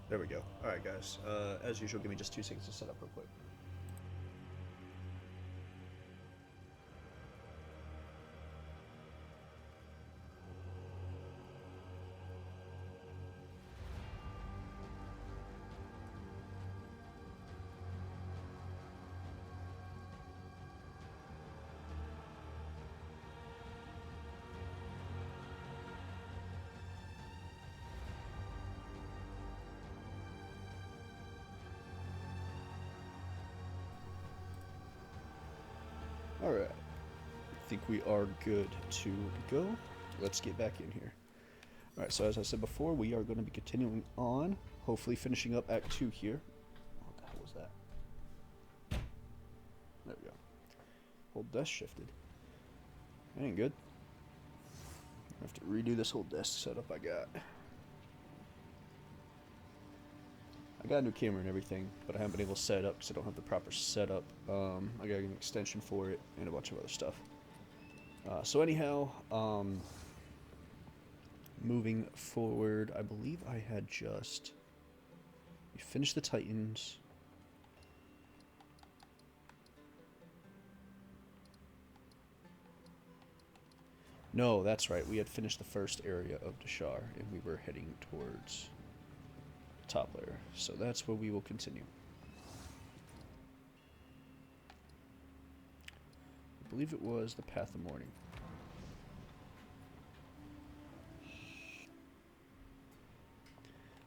There we go. Alright, guys. As usual, give me just 2 seconds to set up real quick. Alright. I think we are good to go. Let's get back in here. Alright, so as I said before, we are going to be continuing on. Hopefully finishing up Act 2 here. What the hell was that? There we go. Whole desk shifted. That ain't good. I have to redo this whole desk setup I got. I got a new camera and everything, but I haven't been able to set it up because I don't have the proper setup. I got an extension for it and a bunch of other stuff. So anyhow, moving forward, I believe I had just... We finished the Titans. No, that's right. We had finished the first area of Dashar, and we were heading towards the top layer. So that's where we will continue. I believe it was the Path of Morning.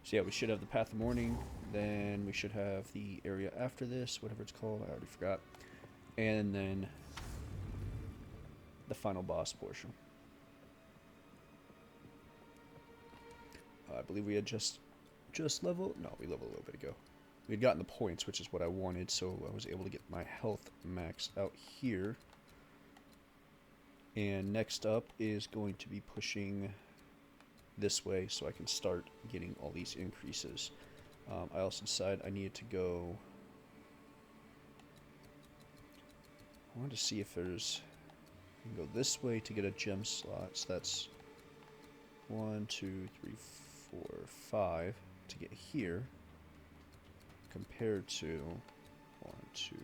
So yeah, we should have the Path of Morning, then we should have the area after this, whatever it's called, I already forgot. And then the final boss portion. I believe we had just leveled. No, we leveled a little bit ago. We had gotten the points, which is what I wanted, so I was able to get my health max out here. And next up is going to be pushing this way so I can start getting all these increases. I also decided I needed to go... I wanted to see if there's... You can go this way to get a gem slot, so that's 1, 2, 3, 4, 5 to get here, compared to 1, 2,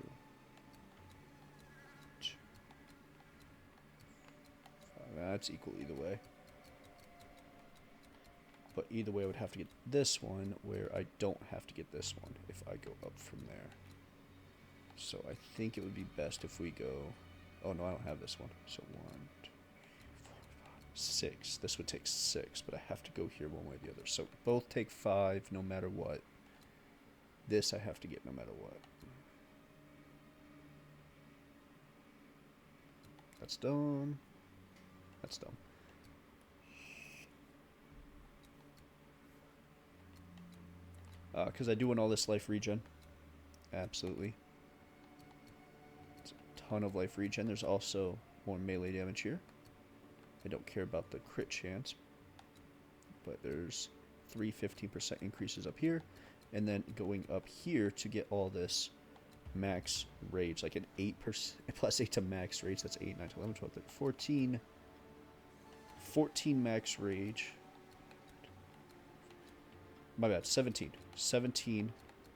2, 5. That's equal either way. But either way, I would have to get this one, where I don't have to get this one if I go up from there. So I think it would be best if we go... Oh no, I don't have this one. So 1, 2, 6. This would take 6, but I have to go here one way or the other. So both take 5 no matter what. This I have to get no matter what. That's done. That's done. Because I do want all this life regen. Absolutely. It's a ton of life regen. There's also more melee damage here. I don't care about the crit chance, but there's 3 15% increases up here, and then going up here to get all this max rage, like an 8% plus 8 to max rage. That's 8, 9, 11, 12, 13, 14 max rage. My bad, 17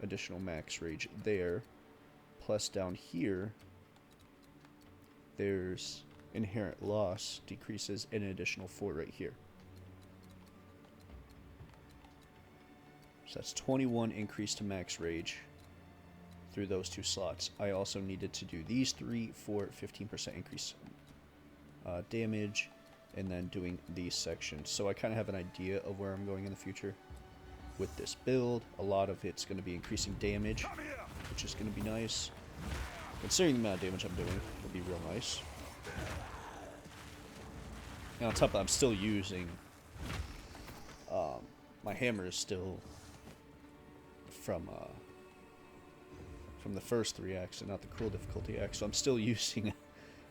additional max rage there, plus down here there's inherent loss decreases an additional 4 right here. So that's 21 increase to max rage through those 2 slots. I also needed to do these 3 for 15% increase damage, and then doing these sections. So I kind of have an idea of where I'm going in the future with this build. A lot of it's going to be increasing damage, which is going to be nice. Considering the amount of damage I'm doing, it'll be real nice. And on top of that, I'm still using... my hammer is still from the first 3 acts and not the cruel difficulty act, so I'm still using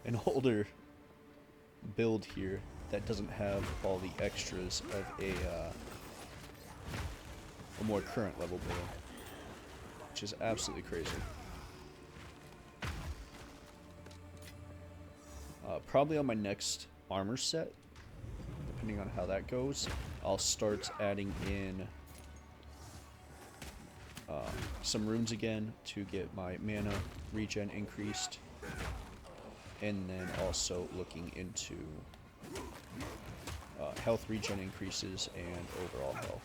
an older build here that doesn't have all the extras of a more current level build, which is absolutely crazy. Probably on my next armor set, depending on how that goes, I'll start adding in some runes again to get my mana regen increased, and then also looking into health regen increases and overall health.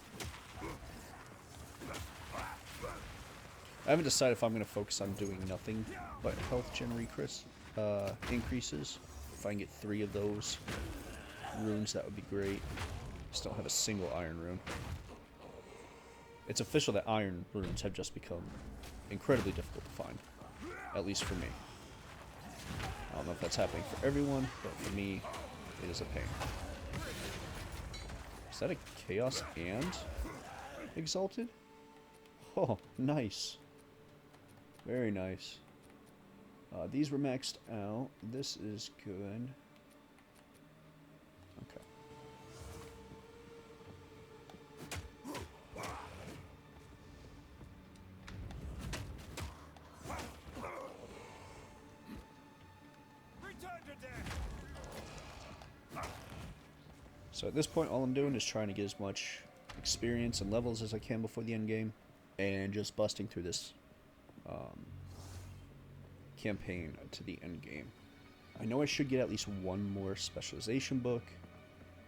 I haven't decided if I'm going to focus on doing nothing but health gen increases. If I can get 3 of those runes, that would be great. Just don't have a single iron rune. It's official that iron runes have just become incredibly difficult to find, at least for me. I don't know if that's happening for everyone, but for me, it is a pain. Is that a Chaos and Exalted? Oh, nice. Very nice. These were maxed out. This is good. Okay. So at this point, all I'm doing is trying to get as much experience and levels as I can before the end game, and just busting through this campaign to the end game. I know I should get at least 1 more specialization book,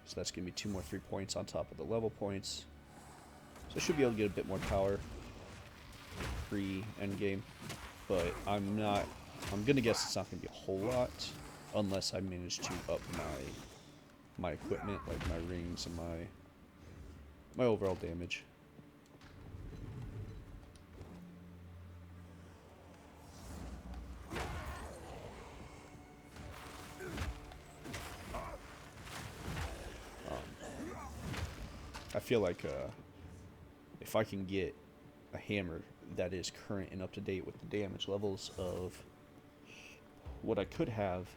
so that's going to be 2 more 3 points on top of the level points. So I should be able to get a bit more power pre-end game, but I'm going to guess it's not going to be a whole lot unless I manage to up my equipment, like my rings and my overall damage. I feel like if I can get a hammer that is current and up to date with the damage levels of what I could have,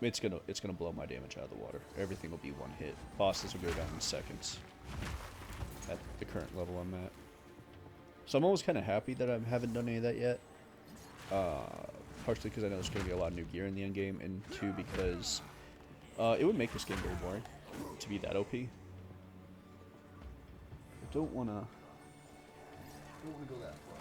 it's gonna blow my damage out of the water. Everything will be 1 hit. Bosses will go down in seconds at the current level I'm at. So I'm always kind of happy that I haven't done any of that yet. Partially because I know there's gonna be a lot of new gear in the end game, and 2 because it would make this game very boring to be that OP. I don't wanna go that far.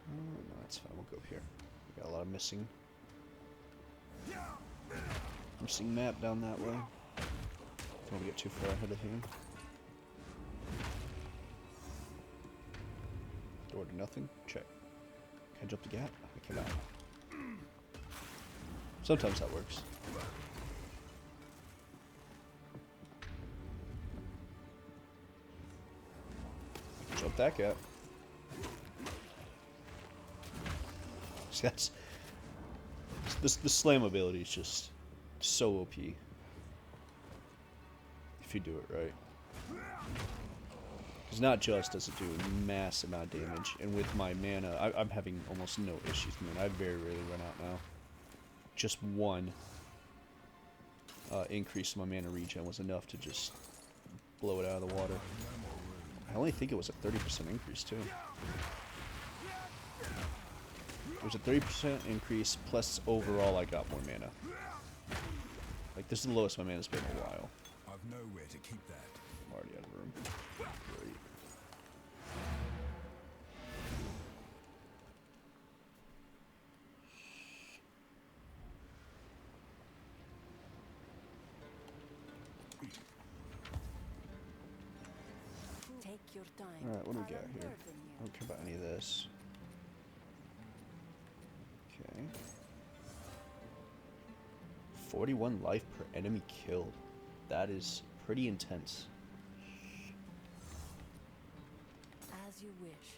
No, that's fine. We'll go here. We got a lot of missing map down that way. Don't want to get too far ahead of him. Door to nothing. Check. Can I jump the gap? I cannot. Sometimes that works. Jump that gap. See, that's the slam ability is just so OP if you do it right. Because not just does it do a massive amount of damage, and with my mana, I'm having almost no issues. I mean, I very rarely run out now. Just 1 increase in my mana regen was enough to just blow it out of the water. I only think it was a 30% increase too. It was a 30% increase, plus overall I got more mana. Like, this is the lowest my mana's been in a while. I've nowhere to keep that. I'm already out of room. Great. Take your time. Alright, what do we got here? I don't care about any of this. Okay. 41 life per enemy killed. That is pretty intense. As you wish.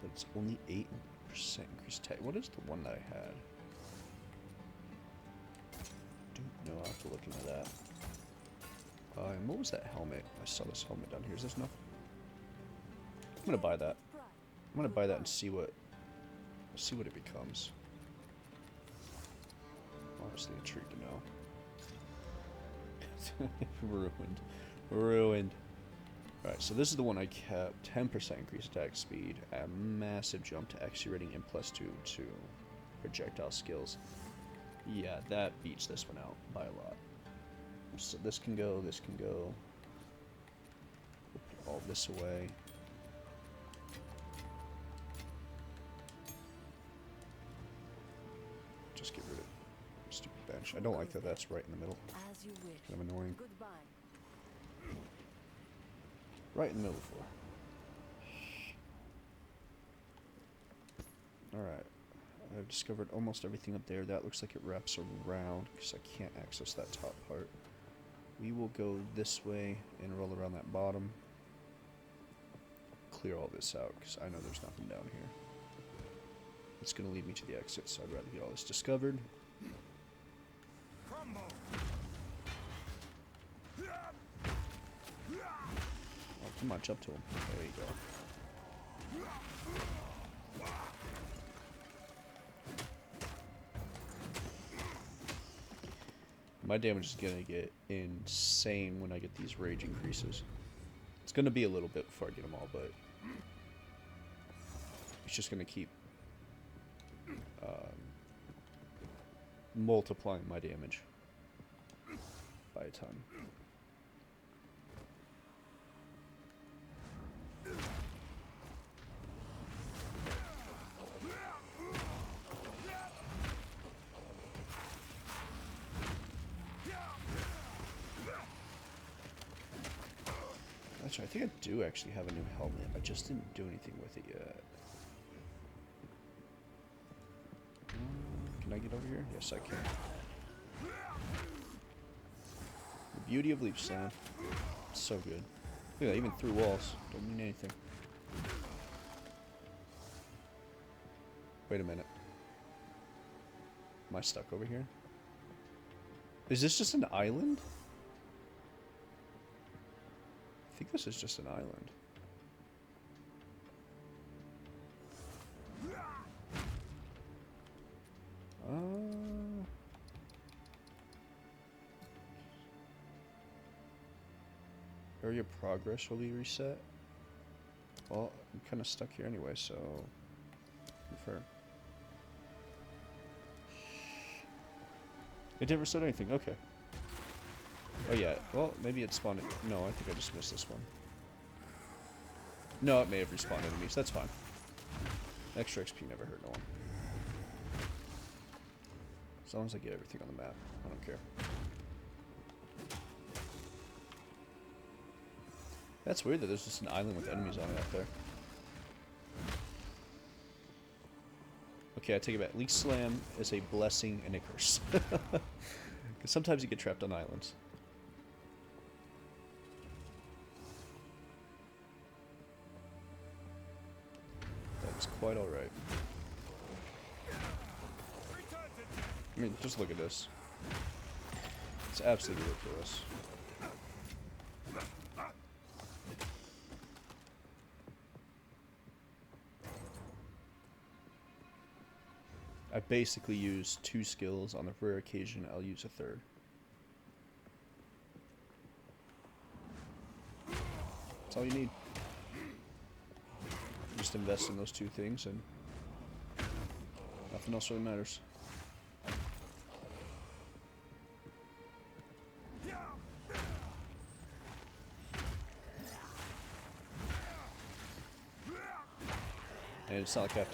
But it's only 8% increased tech. What is the one that I had? Don't know. I'll have to look into that. And what was that helmet? I saw this helmet down here. Is this enough? I'm gonna buy that. I'm gonna buy that and see what it becomes. Honestly intrigued to know. Ruined. Ruined. Alright, so this is the one I kept. 10% increased attack speed, a massive jump to XP rating, and +2 to projectile skills. Yeah, that beats this one out by a lot. So this can go, this can go. We'll put all this away. Just get rid of stupid bench. I don't like that that's right in the middle. As you wish. Kind of annoying. Goodbye. Right in the middle of the floor. Alright. I've discovered almost everything up there. That looks like it wraps around because I can't access that top part. We will go this way and roll around that bottom. Clear all this out because I know there's nothing down here. It's going to lead me to the exit, so I'd rather get all this discovered. Crumble. Oh, come on, jump to him. There you go. My damage is going to get insane when I get these rage increases. It's going to be a little bit before I get them all, but it's just going to keep multiplying my damage by a ton. Actually, I think I do actually have a new helmet. I just didn't do anything with it yet. Can I get over here? Yes, I can. The beauty of leap slam. It's so good. Look at that, even through walls. Don't mean anything. Wait a minute. Am I stuck over here? Is this just an island? I think this is just an island. Area progress will be reset. Well, I'm kind of stuck here anyway, so confirm. It didn't reset anything. Okay. Oh yeah. Well, maybe it spawned. No, I think I just missed this one. No, it may have respawned enemies. That's fine. Extra XP never hurt no one. As long as I get everything on the map, I don't care. That's weird that there's just an island with enemies on it up there. Okay, I take it back. Leak Slam is a blessing and a curse. Because sometimes you get trapped on islands. That is quite alright. I mean, just look at this. It's absolutely ridiculous. I basically use 2 skills. On the rare occasion, I'll use a 3rd. That's all you need. Just invest in those 2 things and nothing else really matters. And it's not like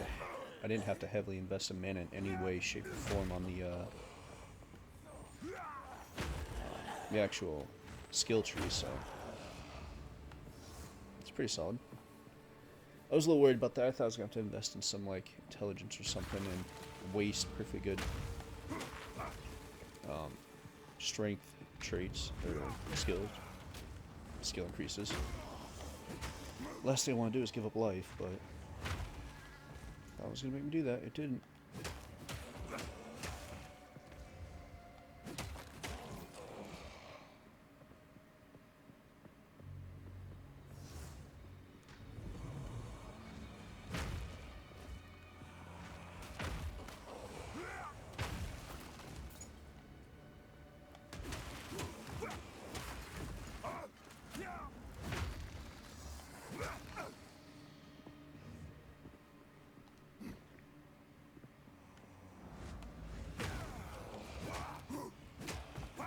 I didn't have to heavily invest in mana in any way, shape, or form on the actual skill tree, so it's pretty solid. I was a little worried about that. I thought I was going to have to invest in some, like, intelligence or something and waste perfectly good strength traits or skill increases. Last thing I want to do is give up life, but I was going to make me do that. It didn't.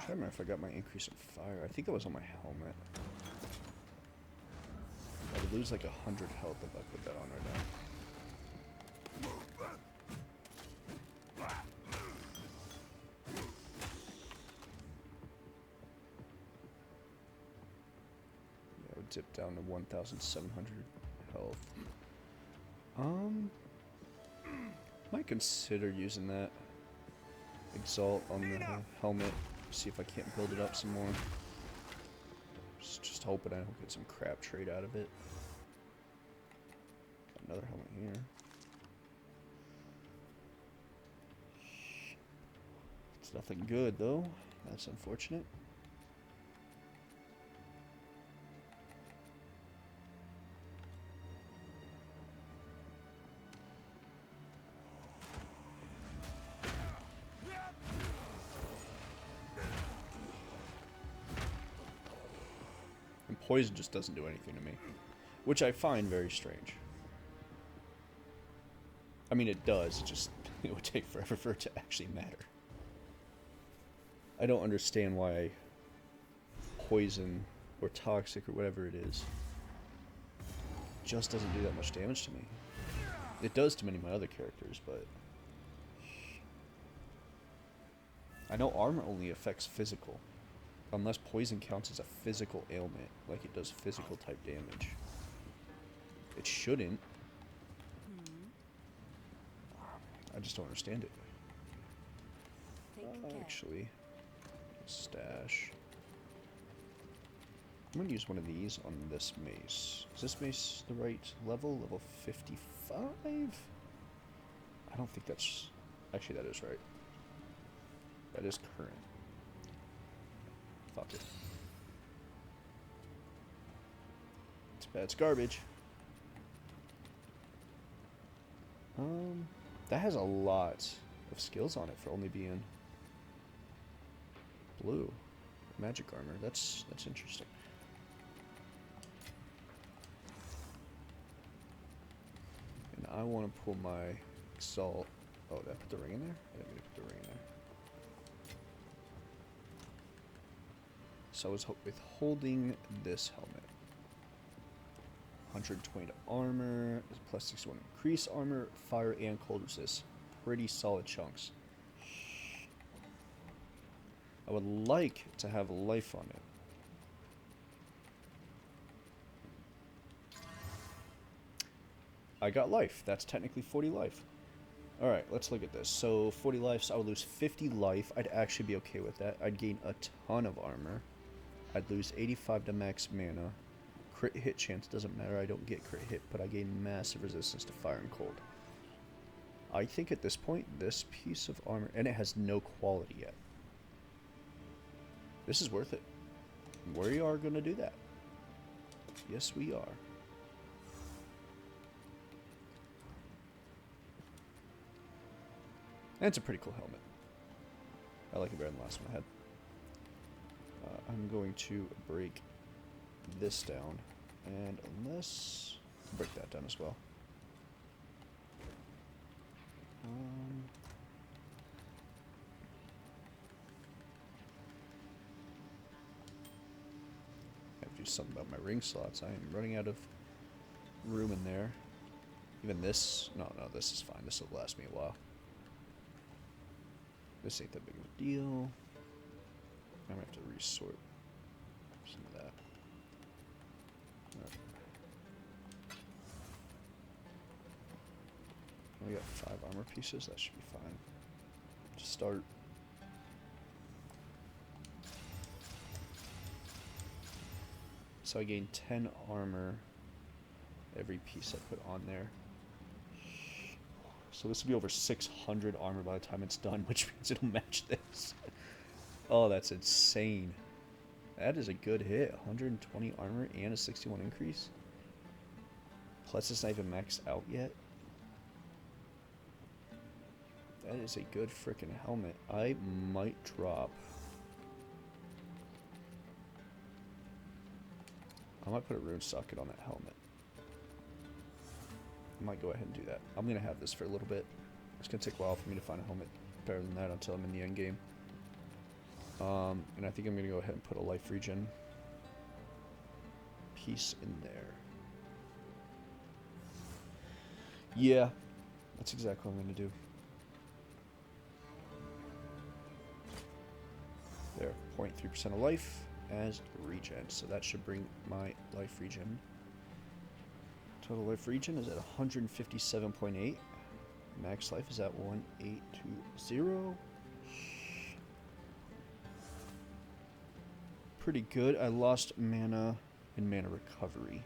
I don't remember if I got my increase in fire. I think that was on my helmet. I would lose like 100 health if I put that on right now. Yeah, I would dip down to 1,700 health. Might consider using that exalt on the helmet. See if I can't build it up some more. Just hoping I don't get some crap trade out of it. Got another helmet here. It's nothing good though. That's unfortunate. And poison just doesn't do anything to me, which I find very strange. I mean, it does. It just it would take forever for it to actually matter. I don't understand why poison or toxic or whatever it is just doesn't do that much damage to me. It does to many of my other characters, but I know armor only affects physical, unless poison counts as a physical ailment, like it does physical type damage. It shouldn't. I just don't understand it. Take care. Actually, stash. I'm gonna use one of these on this mace. Is this mace the right level? Level 55? I don't think that's... Actually, that is right. That is current. Fuck it. It's bad. It's garbage. That has a lot of skills on it for only being blue. Magic armor. That's interesting. And I want to pull my exalt. Oh, did I put the ring in there? I didn't mean to put the ring in there. So I was withholding this helmet. 120 to armor, plus 61 increase armor, fire and cold resist. Pretty solid chunks. I would like to have life on it. I got life. That's technically 40 life. Alright, let's look at this. So 40 life, so I would lose 50 life. I'd actually be okay with that. I'd gain a ton of armor. I'd lose 85 to max mana. Crit hit chance doesn't matter. I don't get crit hit, but I gain massive resistance to fire and cold. I think at this point, this piece of armor, and it has no quality yet. This is worth it. We are going to do that. Yes, we are. And it's a pretty cool helmet. I like it better than the last one I had. I'm going to break this down, and unless break that down as well. I have to do something about my ring slots. I am running out of room in there. Even this, no, this is fine. This will last me a while. This ain't that big of a deal. I'm gonna have to resort some of that. We got 5 armor pieces, that should be fine. Just start. So I gain 10 armor every piece I put on there. So this will be over 600 armor by the time it's done, which means it'll match this. Oh, that's insane. That is a good hit. 120 armor and a 61 increase. Plus it's not even maxed out yet. That is a good freaking helmet. I might drop. I might put a rune socket on that helmet. I might go ahead and do that. I'm going to have this for a little bit. It's going to take a while for me to find a helmet better than that until I'm in the end game. And I think I'm gonna go ahead and put a life regen piece in there. Yeah, that's exactly what I'm gonna do. There, 0.3% of life as regen. So that should bring my life regen. Total life regen is at 157.8. Max life is at 1820. Pretty good. I lost mana and mana recovery.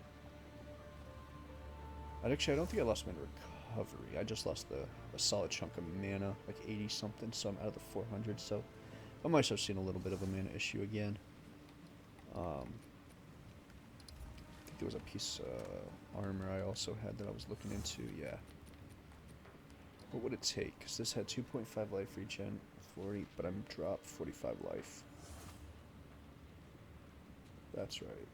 Actually, I don't think I lost mana recovery. I just lost a solid chunk of mana, like 80 something, so I'm out of the 400, so I might start seeing a little bit of a mana issue again. I think there was a piece of armor I also had that I was looking into, yeah. What would it take? Because this had 2.5 life regen, 40, but I'm dropped 45 life. That's right.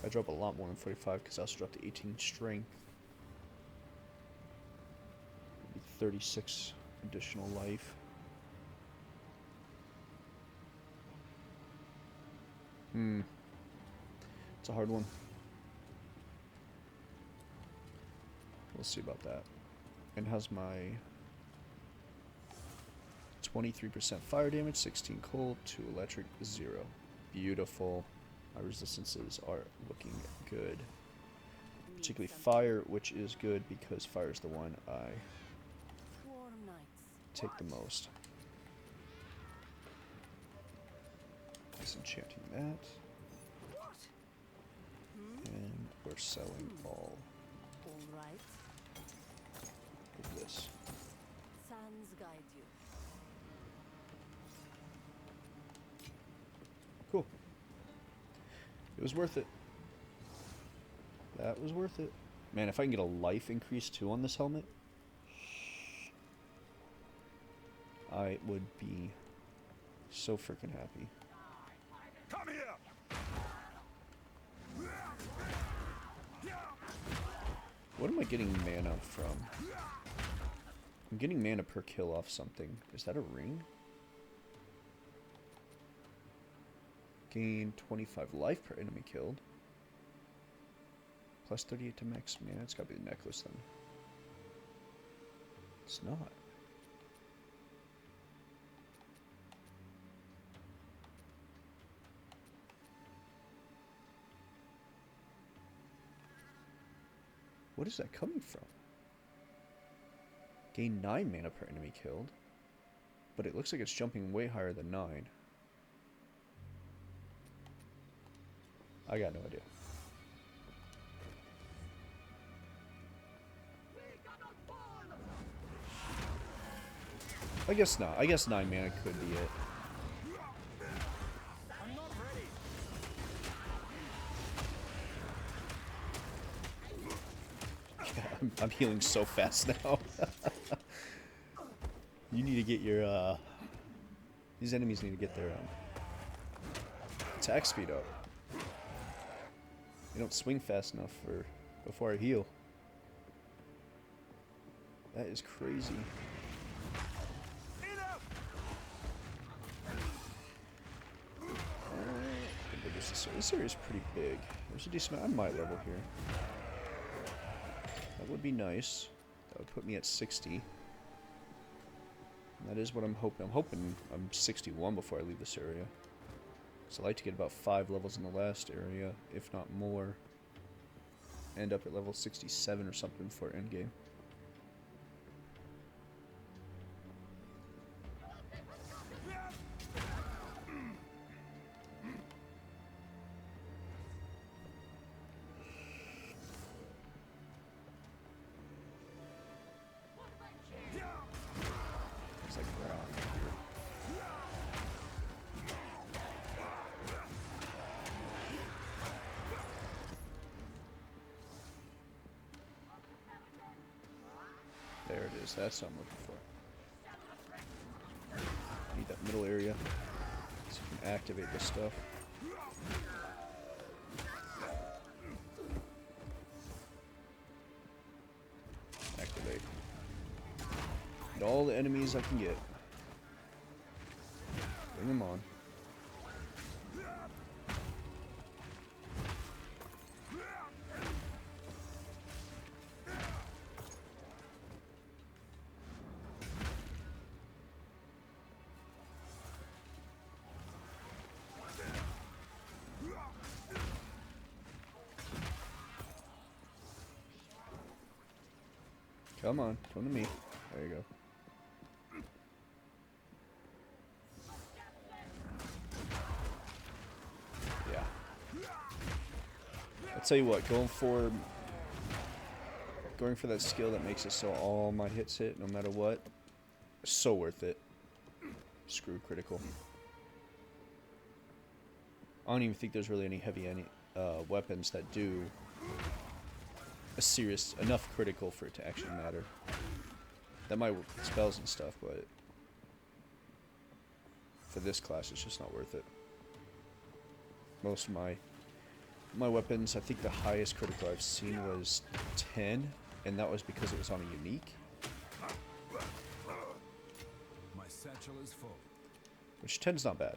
I drop a lot more than 45 because I also dropped to 18 strength. Maybe 36 additional life. It's a hard one. We'll see about that. And how's my 23% fire damage, 16 cold, 2 electric, 0. Beautiful. My resistances are looking good. Particularly fire, which is good because fire is the one I take the most. Disenchanting that. And we're selling all of this. Sands guide you. Cool. It was worth it. That was worth it. Man, if I can get a life increase too on this helmet, I would be so freaking happy. Come here! What am I getting mana from? I'm getting mana per kill off something. Is that a ring? Gain 25 life per enemy killed. Plus 38 to max mana. It's gotta be the necklace then. It's not. What is that coming from? Gain 9 mana per enemy killed. But it looks like it's jumping way higher than 9. I got no idea. I guess not. I guess 9 mana could be it. I'm not ready. Yeah, I'm healing so fast now. You need to get your, these enemies need to get their, attack speed up. They don't swing fast enough for before I heal. That is crazy. This area is pretty big. There's a decent amount. I might level here. That would be nice. That would put me at 60. And that is what I'm hoping. I'm hoping I'm 61 before I leave this area. So I like to get about 5 levels in the last area, if not more. End up at level 67 or something for endgame. It's like ground here. There it is. That's what I'm looking for. Need that middle area so you can activate this stuff. Activate. Get all the enemies I can get. Bring them on. Come on, come to me. There you go. Yeah. I'll tell you what, going for that skill that makes it so all my hits hit no matter what, so worth it. Screw critical. I don't even think there's really any heavy weapons that do a serious enough critical for it to actually matter. That might work with spells and stuff, but for this class it's just not worth it. Most of my weapons, I think the highest critical I've seen was 10, and that was because it was on a unique. My satchel is full. Which 10's not bad,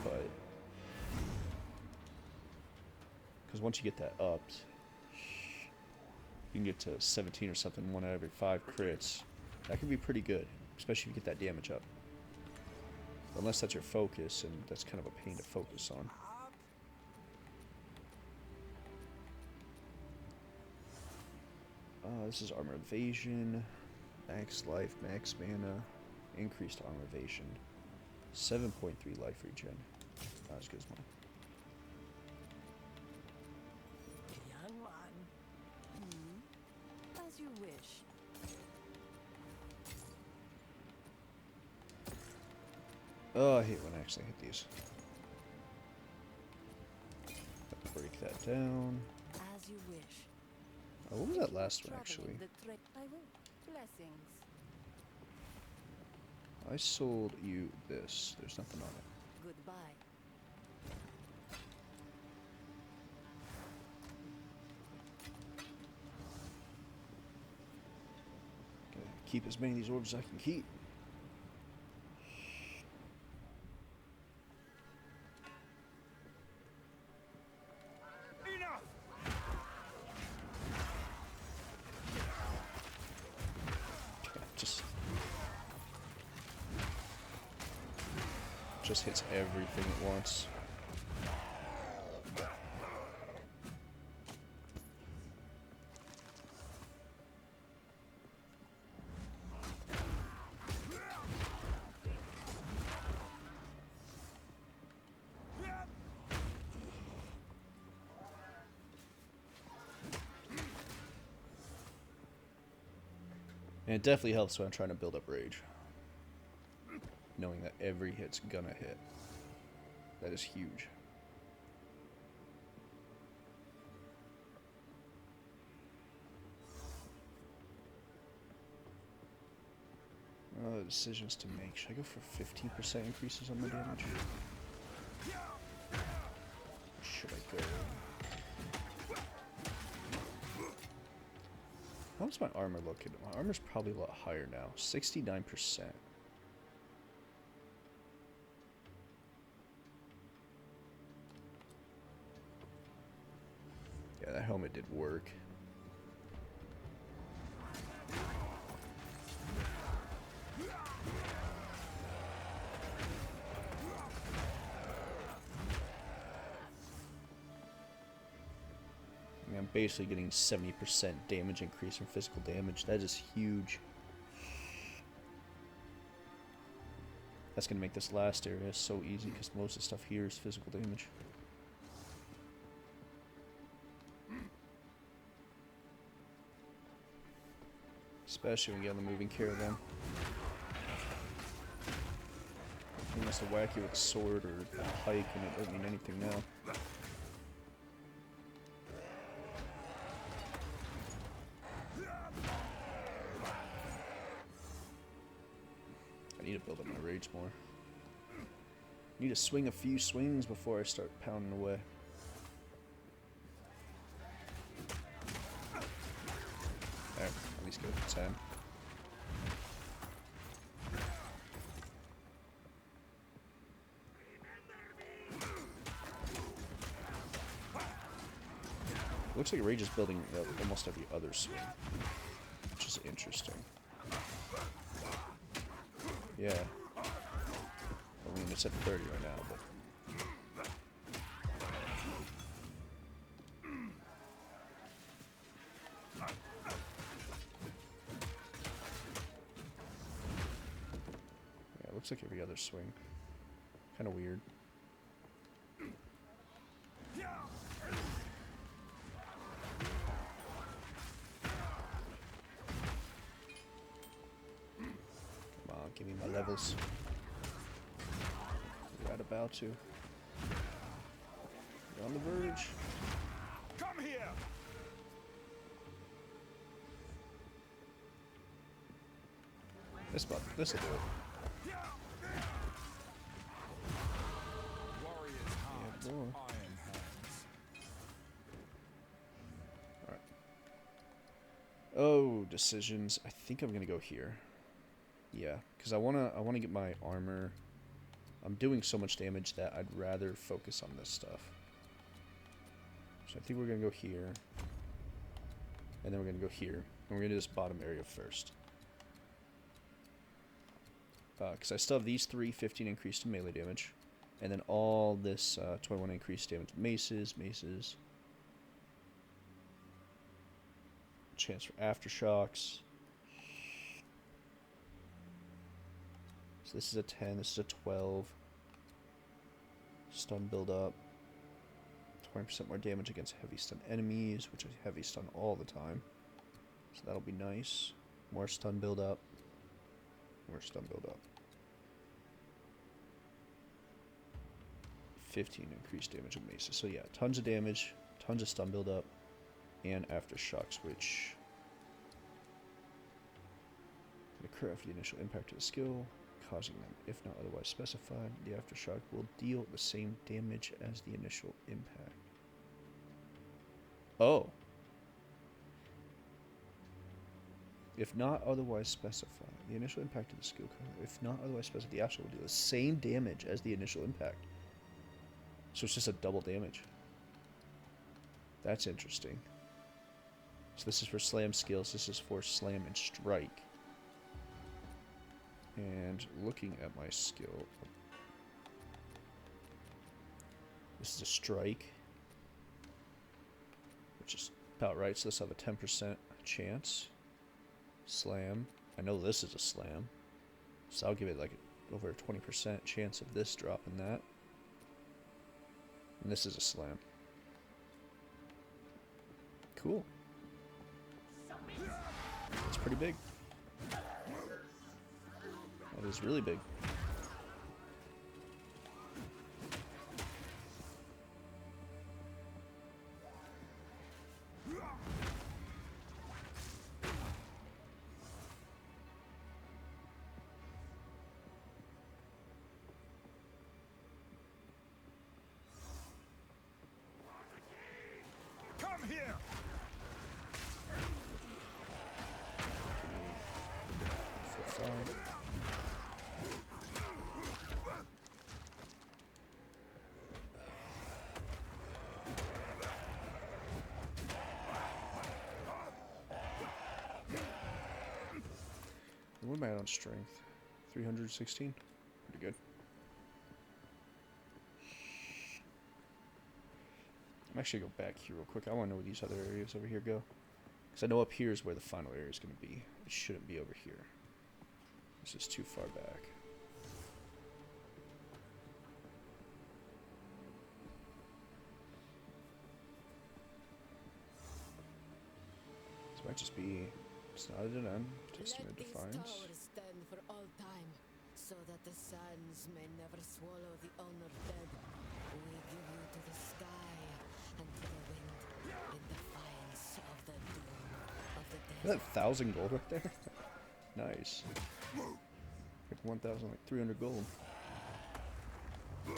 but because once you get that upped, you can get to 17 or something, 1 out of every 5 crits. That can be pretty good, especially if you get that damage up. Unless that's your focus, and that's kind of a pain to focus on. This is armor evasion, max life, max mana, increased armor evasion, 7.3 life regen. Not as good as mine. Young one. As you wish. Oh, I hate when I actually hit these. Break that down. As you wish. Oh, what was that last one, actually? I will. Blessings. I sold you this. There's nothing on it. Goodbye. Gotta keep as many of these orbs as I can keep. Enough! Just hits everything at once. And it definitely helps when I'm trying to build up rage. Knowing that every hit's gonna hit. That is huge. Decisions to make. Should I go for 15% increases on my damage? Or should I go... How's my armor looking? My armor's probably a lot higher now. 69%. Yeah, that helmet did work. I mean, I'm basically getting 70% damage increase from physical damage. That is huge. That's going to make this last area so easy because most of the stuff here is physical damage. Especially when you get on the moving caravan. He must have whacked you with a sword or a pike and it doesn't mean anything now. I need to build up my rage more. Need to swing a few swings before I start pounding away. There, at least go for 10. Looks like Rage is building almost every other swing, which is interesting. Yeah. I mean, it's at 30 right now, but... Yeah, it looks like every other swing. Kind of weird. Come on, give me my levels. Right about to. You're on the verge. Come here. This'll do it. Warrior's heart, boy. iron hands. Alright. Oh, decisions. I think I'm gonna go here. Yeah, because I wanna get my armor. I'm doing so much damage that I'd rather focus on this stuff. So I think we're gonna go here. And then we're gonna go here. And we're gonna do this bottom area first. Because I still have these 15 increased to melee damage. And then all this 21 increased damage. Maces. Chance for aftershocks. So this is a 10, this is a 12. Stun build up. 20% more damage against heavy stun enemies, which I heavy stun all the time. So that'll be nice. More stun build up. More stun build up. 15 increased damage with maces. So yeah, tons of damage, tons of stun build up, and aftershocks, which occur after the initial impact of the skill, causing them, if not otherwise specified. The aftershock will deal the same damage as the initial impact. Oh. If not otherwise specified, the initial impact of the skill, if not otherwise specified, the aftershock will deal the same damage as the initial impact. So it's just a double damage. That's interesting. So this is for slam skills. This is for slam and strike. And looking at my skill, this is a strike, which is about right. So this will have a 10% chance. Slam. I know this is a slam, so I'll give it like over a 20% chance of this dropping that. And this is a slam. Cool. That's pretty big. That is really big. Come here. What am I at on strength? 316? Pretty good. I'm actually going to go back here real quick. I want to know where these other areas over here go. Because I know up here is where the final area is going to be. It shouldn't be over here. This is too far back. This might just be... It's not at an end. Testament Let these defines. towers stand for all time, so that the sands may never swallow the honored dead. We give you to the sky and to the wind in defiance of the doom of the dead. Is that 1,000 gold right there? Nice. Like 1,000, like 300 gold. There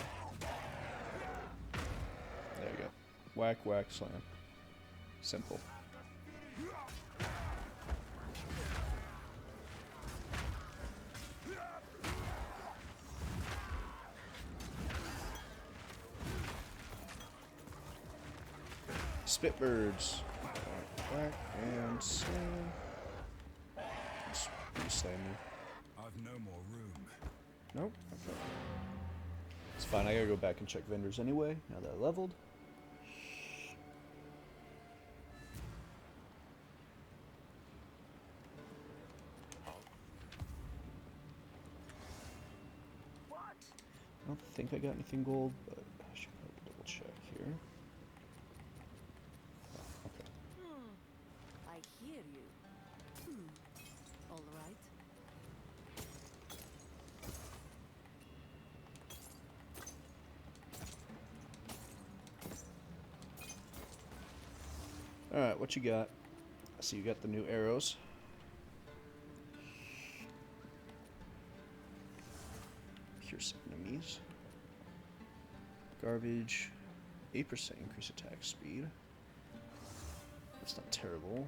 you go. Whack, whack, slam. Simple. Spitbirds. Whack and slam. Just slam you. I've no more room. Nope. Okay. It's fine. I gotta go back and check vendors anyway. Now that I leveled. I don't think I got anything gold, but I should probably double check here. Oh, okay. I hear you. All right. Alright, what you got? I see you got the new arrows. Pierce enemies. Garbage. 8% increase attack speed. That's not terrible.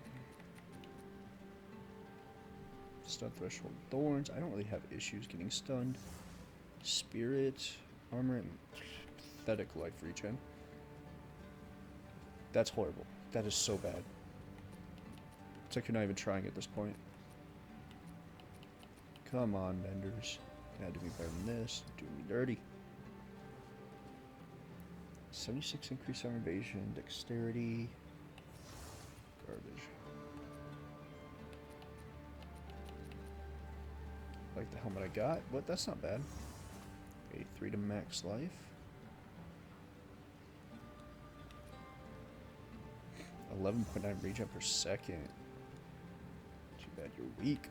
Stun threshold thorns. I don't really have issues getting stunned. Spirit. Armor and pathetic life regen. That's horrible. That is so bad. It's like you're not even trying at this point. Come on, vendors. Gotta do me better than this. Doing me dirty. 76 increase armor evasion, dexterity. Garbage. Like the helmet I got, but that's not bad. 83 to max life. 11.9 regen per second. Too bad you're weak.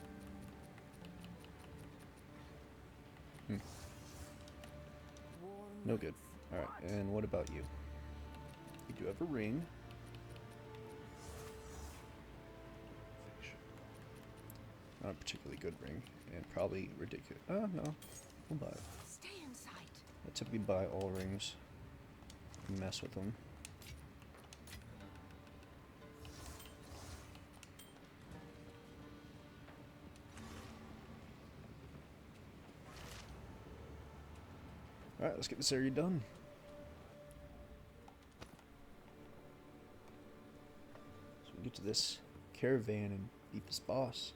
No good. Alright, and what about you? You do have a ring. Not a particularly good ring, and probably ridiculous. Oh, no. We'll buy it. Stay in sight. I typically buy all rings. Mess with them. Alright, let's get this area done. So we get to this caravan and beat this boss.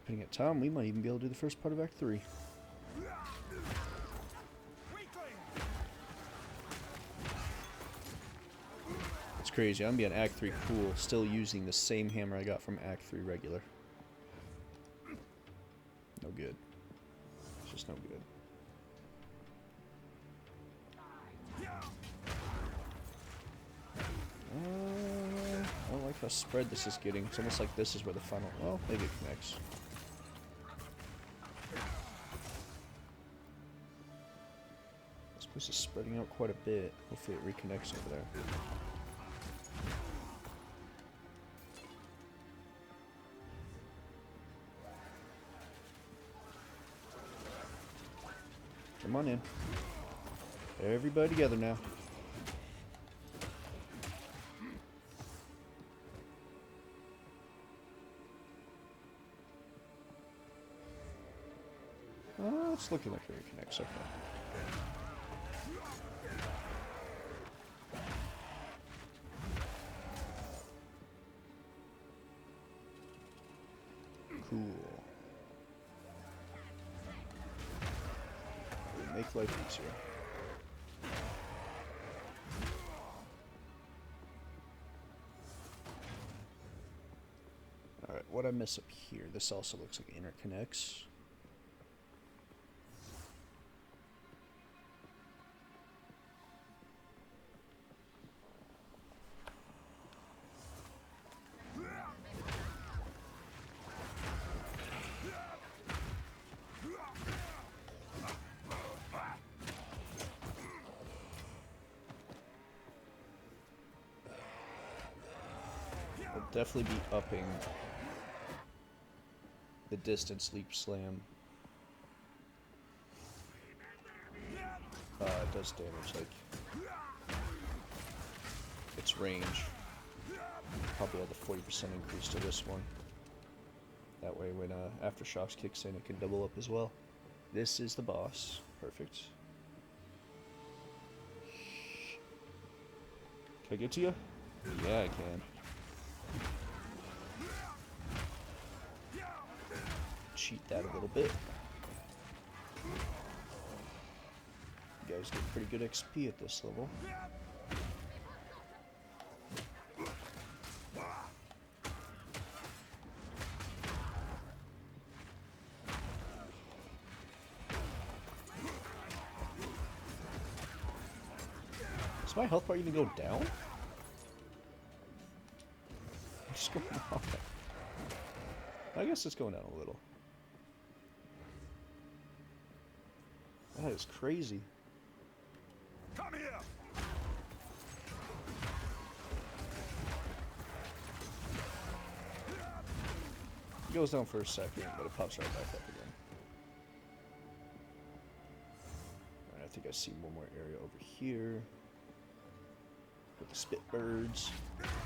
Depending on time, we might even be able to do the first part of Act 3. It's crazy. I'm being Act 3 cool, still using the same hammer I got from Act 3 regular. No good. It's just no good. I don't like how spread this is getting. It's almost like this is where the final... Well, maybe it connects. This place is spreading out quite a bit. Hopefully it reconnects over there. Come on in. Everybody together now. Oh, it's looking like it reconnects. Okay. Cool. Make life easier. Alright, what I miss up here? This also looks like it interconnects. Definitely be upping the distance leap slam. It does damage, like its range. Probably have the 40% increase to this one. That way when Aftershocks kicks in, it can double up as well. This is the boss. Perfect. Can I get to you? Yeah, I can. Cheat that a little bit. You guys get pretty good XP at this level. Does my health bar even go down? It's going up. I guess it's going down a little. That is crazy. Come here. It goes down for a second, but it pops right back up again. Alright, I think I see one more area over here. With the spit birds.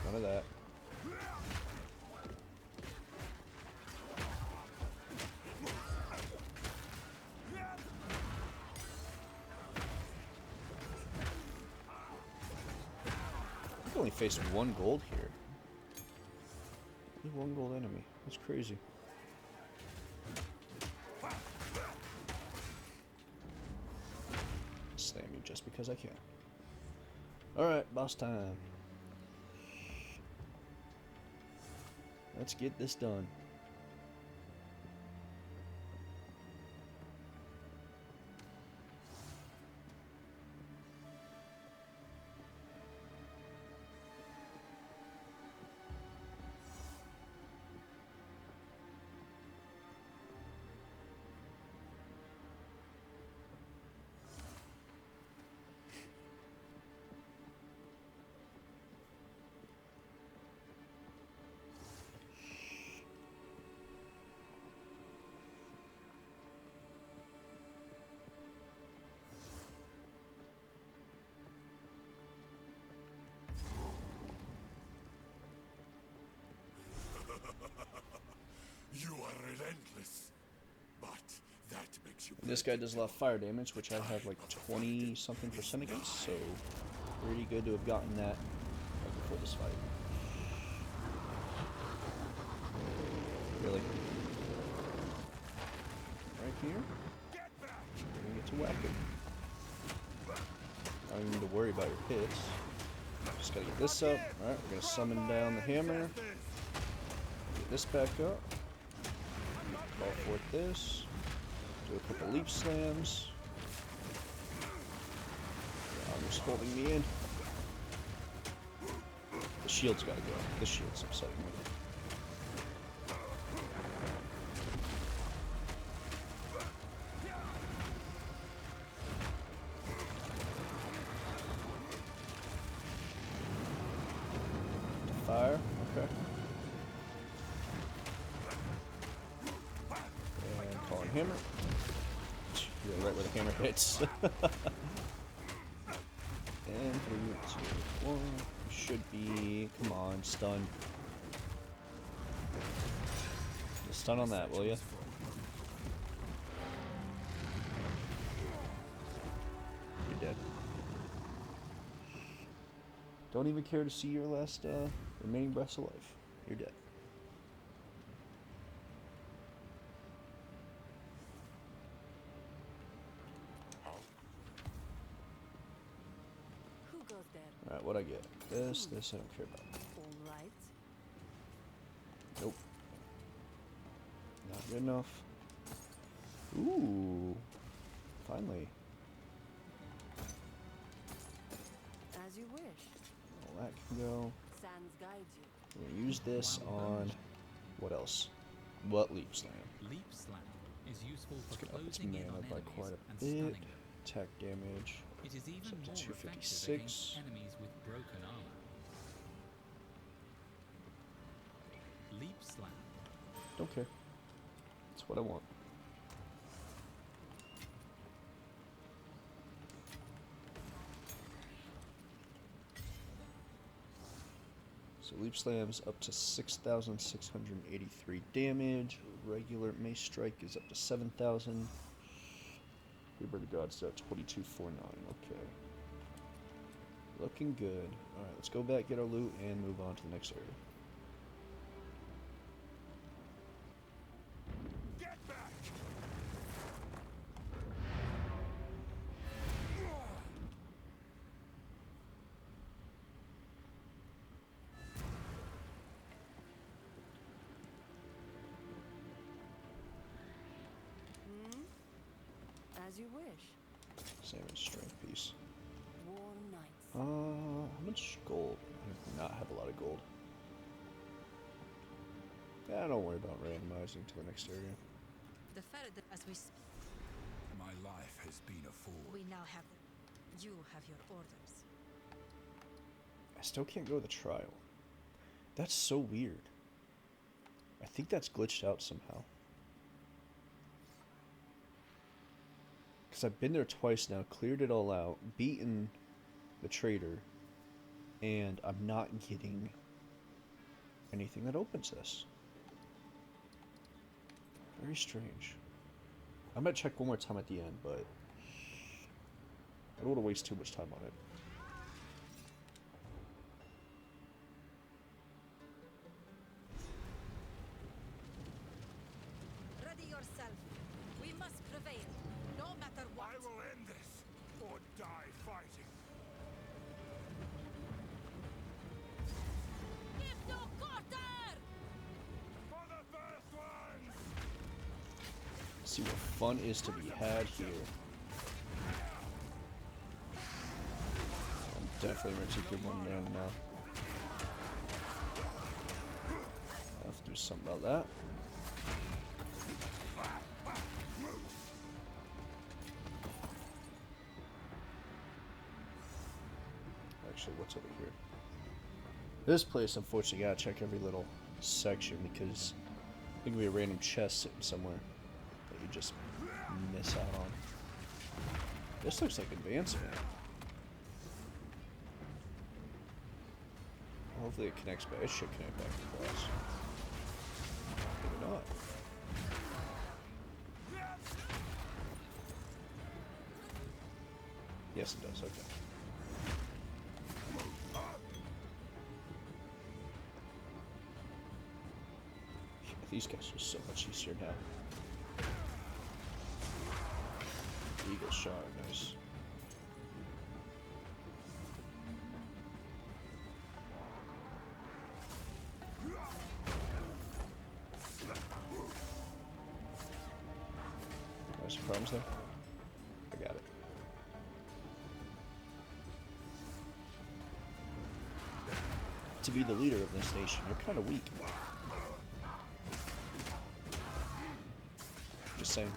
None of that. I only faced one gold here. Only one gold enemy. That's crazy. Slam you just because I can. Alright, boss time. Let's get this done. You are relentless, but that makes you. This guy does a lot of fire damage, which I have like 20 something% against, so pretty good to have gotten that right before this fight. Really? Right here? We're gonna get to whacking. I don't even need to worry about your hits. Just gotta get this up. Alright, we're gonna summon down the hammer. Get this back up. Call forth this. Do a couple leap slams. I'm just holding me in. The shield's gotta go. The shield's upsetting me. Fire, okay. And calling hammer. Yeah, right where the hammer hits. And 3, 2, 1. Should be. Come on, stun. Stun on that, will ya? You're dead. Don't even care to see your last remaining breaths of life. You're dead. Who goes there? Alright, what'd I get? This I don't care about. All right. Nope. Not good enough. Ooh. Finally. As you wish. All that can go. Sands guide you. We're gonna use this on what else? What leap slam? Leap Slam is useful Let's for get up its closing in mana on by enemies quite a and bit. stunning them. Attack damage. It is even up to more 256. effective against enemies with broken armor. Leap Slam. Don't care. That's what I want. So leap slams up to 6,683 damage. Regular mace strike is up to 7,000. Rebirth of Gods at 2249. Okay. Looking good. Alright, let's go back, get our loot, and move on to the next area. Get back! As you wish. Salmon strength piece. Warm nights. How much gold? I do not have a lot of gold. Yeah, don't worry about randomizing to the next area. The ferret, as we My life has been a forge. we now have, you have your orders. I still can't go to the trial. That's so weird. I think that's glitched out somehow. Because I've been there twice now, cleared it all out, beaten the traitor, and I'm not getting anything that opens this. Very strange. I'm gonna check one more time at the end, but I don't want to waste too much time on it. Ready yourself. We must prevail, no matter what. I will end this, or die fighting. Give no quarter! For the first ones! See what fun is to be had here. I'm definitely ready to give one man now. I'll have to do something about that. Actually, what's over here? This place, unfortunately, gotta check every little section because there could be a random chest sitting somewhere that you just miss out on. This looks like advancement. Hopefully it connects back. It should connect back to the class. Maybe not. Yes, it does. Okay. These guys are so much easier now. Eagle shot, nice. Nice problems there. I got it. To be the leader of this nation, you're kind of weak. Just saying.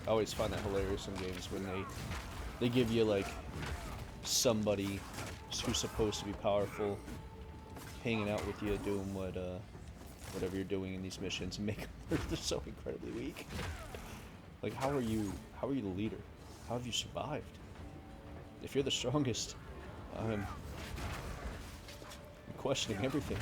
I always find that hilarious in games when they give you like somebody who's supposed to be powerful hanging out with you doing whatever you're doing in these missions and make them they're so incredibly weak. Like how are you the leader? How have you survived? If you're the strongest, I'm questioning everything.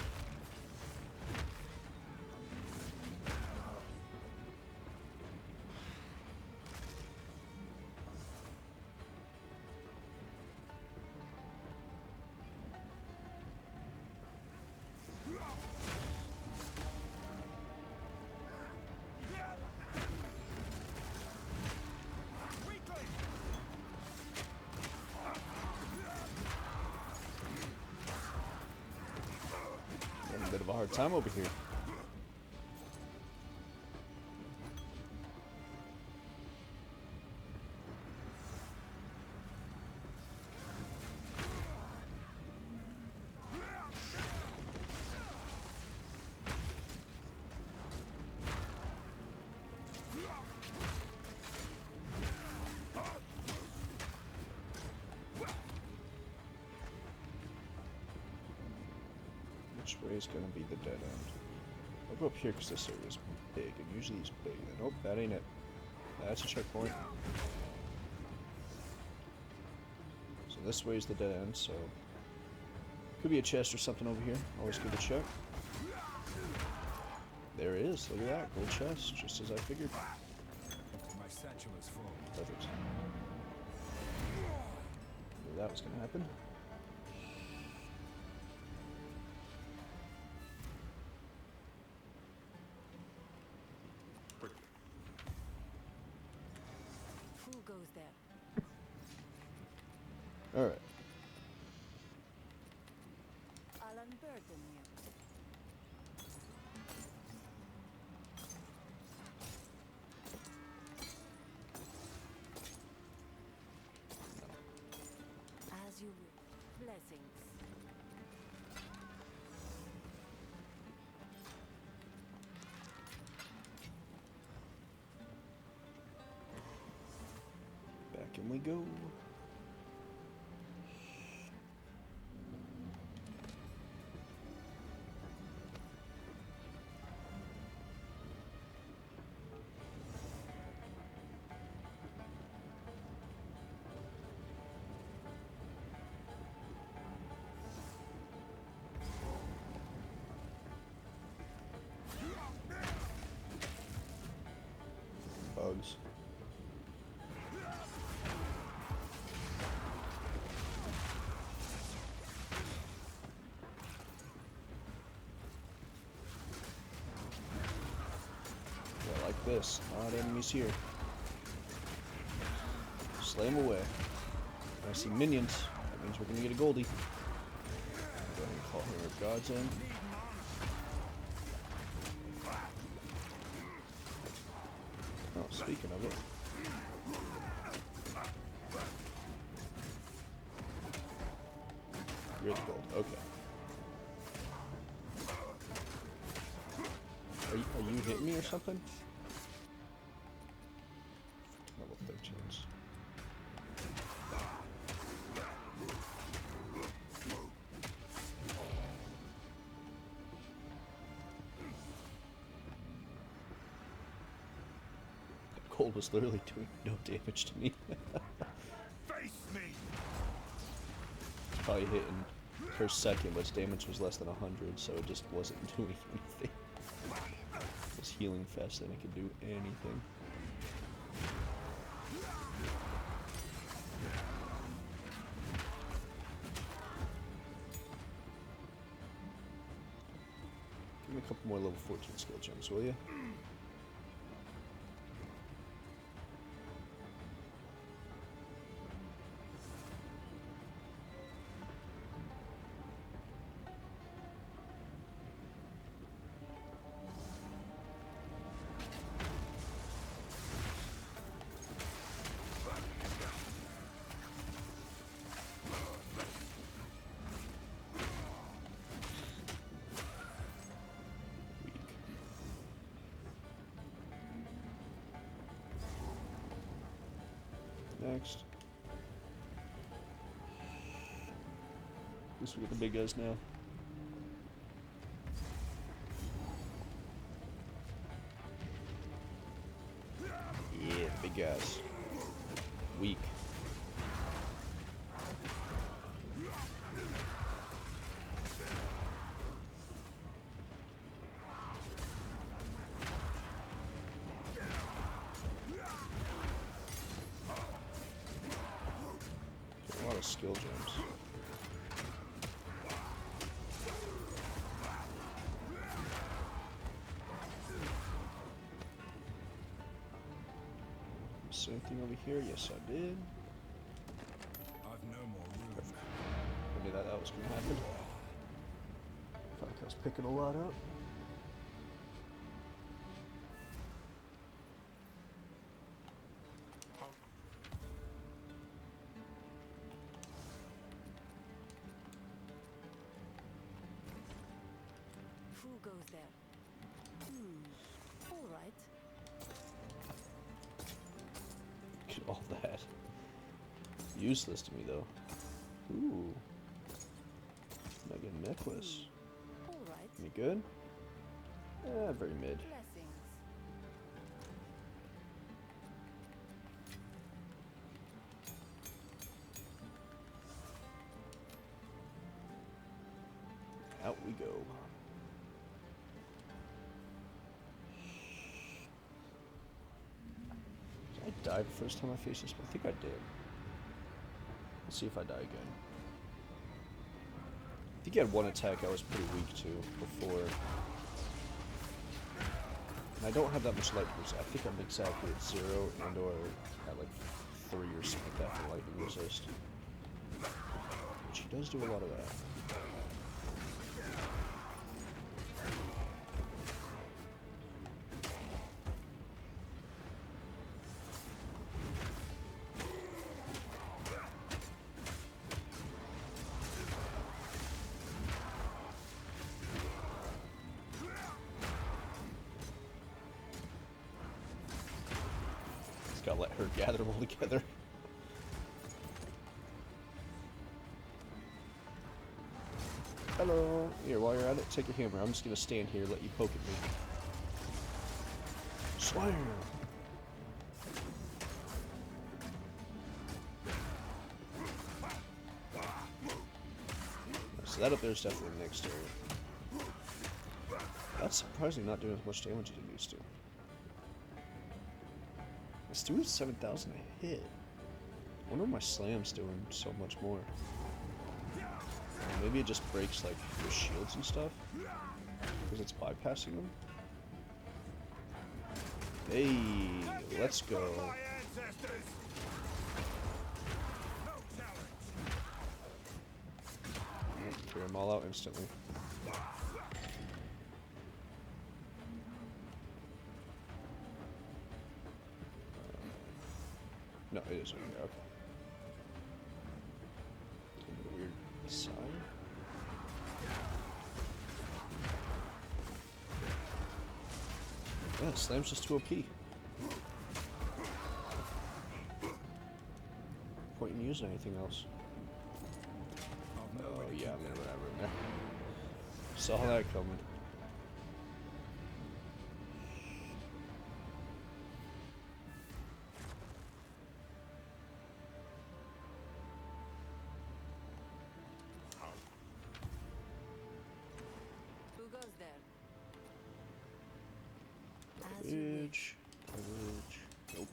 Having a bit of a hard time over here. Which way is going to be the dead end? I'll go up here because this area is big, and usually it's big. Nope, that ain't it. That's a checkpoint. So this way is the dead end, so... Could be a chest or something over here. Always good to check. There it is. Look at that. Gold chest. Just as I figured. My satchel is full. Perfect. Knew that was going to happen. Who goes there? Alright. I'll unburden you. As you will. Blessings. Back in we go. Bugs. Yeah, like this. Not enemies here. Slay 'em away. I see minions. That means we're gonna get a Goldie. Go ahead and call her God's End. Oh, speaking of it. You're the gold. Okay. Are you hitting me or something? Level 13s. That gold was literally doing no damage to me. Face me! Probably hitting per second, but its damage was less than 100, so it just wasn't doing anything. It was healing faster than it could do anything. Give me a couple more level 14 skill gems, will you? Next. At least we get the big guys now. Yeah, big guys. Weak. Get a lot of skill gems. Same thing over here. Yes, I did. I've no more room. Perfect. I knew that was gonna happen. Felt like I was picking a lot up. Who goes there? All right. All that. Useless to me though. Ooh. Mega necklace. All right. Any good? Very mid. Blessings. Out we go. I die the first time I faced this? I think I did. Let's see if I die again. I think he had one attack I was pretty weak to before. And I don't have that much lightning resist. I think I'm exactly at 0 and or at like 3 or something like that for lightning resist. Which he does do a lot of that. Gotta let her gather them all together. Hello. Here, while you're at it, take your hammer. I'm just gonna stand here, let you poke at me. Slam! So that up there is definitely the next area. That's surprisingly not doing as much damage as it used to. It's doing 7,000 a hit. I wonder what my slam's doing so much more. Maybe it just breaks like your shields and stuff because it's bypassing them. Hey, let's go. Clear them all out instantly. No, it is over there. Okay. A weird side. Yeah, Slam's just too OP. Point in using anything else. Oh yeah, I'm gonna run out of room there. Saw that coming. Who goes there? As you wish. Courage. Nope.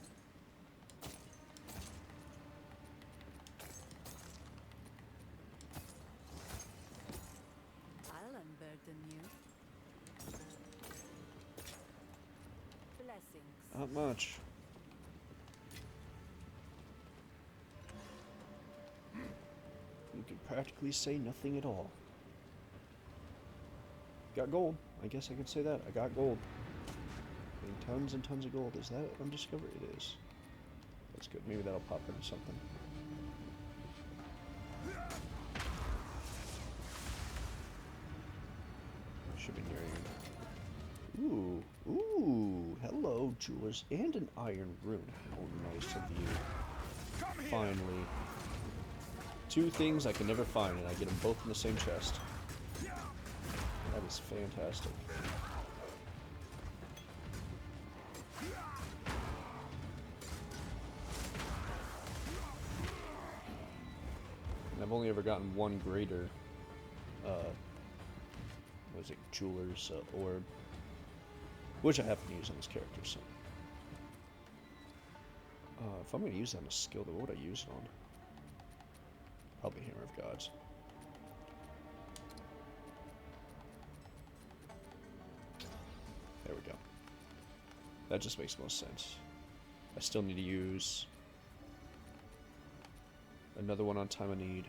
I'll unburden you. Blessings. Not much. You could practically say nothing at all. Got gold. I guess I could say that. I got gold. And tons and tons of gold. Is that undiscovered? It is. That's good. Maybe that'll pop into something. Should be nearing. Ooh. Ooh. Hello, jewelers. And an iron rune. How nice of you. Finally. Two things I can never find, and I get them both in the same chest. That is fantastic. And I've only ever gotten one greater, what is it, Jeweler's orb, which I happen to use on this character, so. If I'm going to use that on a skill, then what would I use it on? Probably Hammer of Gods. There we go. That just makes most sense. I still need to use another one on time of need.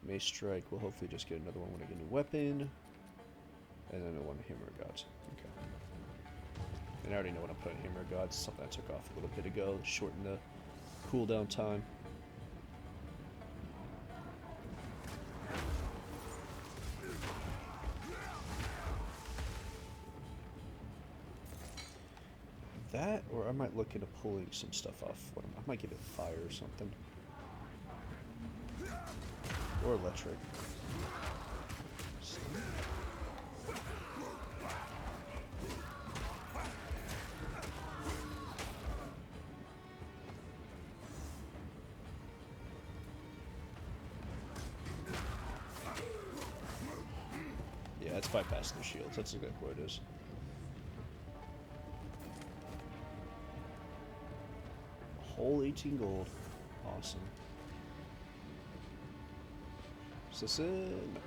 Mace Strike will hopefully just get another one when I get a new weapon. And then one Hammer of Gods. Okay. And I already know what I'm putting Hammer of Gods. Something I took off a little bit ago. Shorten the cooldown time. That, or I might look into pulling some stuff off. I might give it fire or something. Or electric. Yeah, it's bypassing the shields. That's exactly what it is. Whole 18 gold. Awesome. Is this it? No.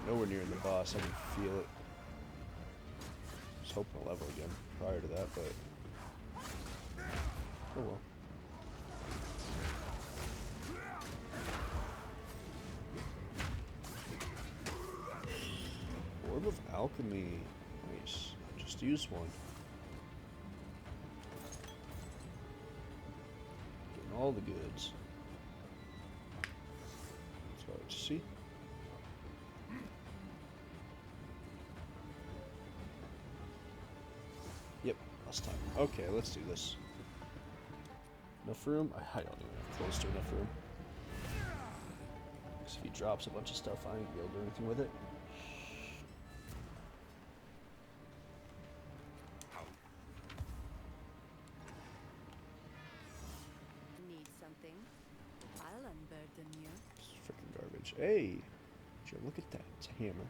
Nowhere near the boss. I can feel it. I was hoping to level again prior to that, but oh well. Orb of Alchemy. Nice. Just use one. Getting all the goods. That's hard to see. Yep, last time. Okay, let's do this. Enough room? I don't even have close to enough room. Because if he drops a bunch of stuff, I ain't gonna be able to do anything with it. Need something? I'll unburden you. It's freaking garbage. Hey! Joe, look at that. It's a hammer.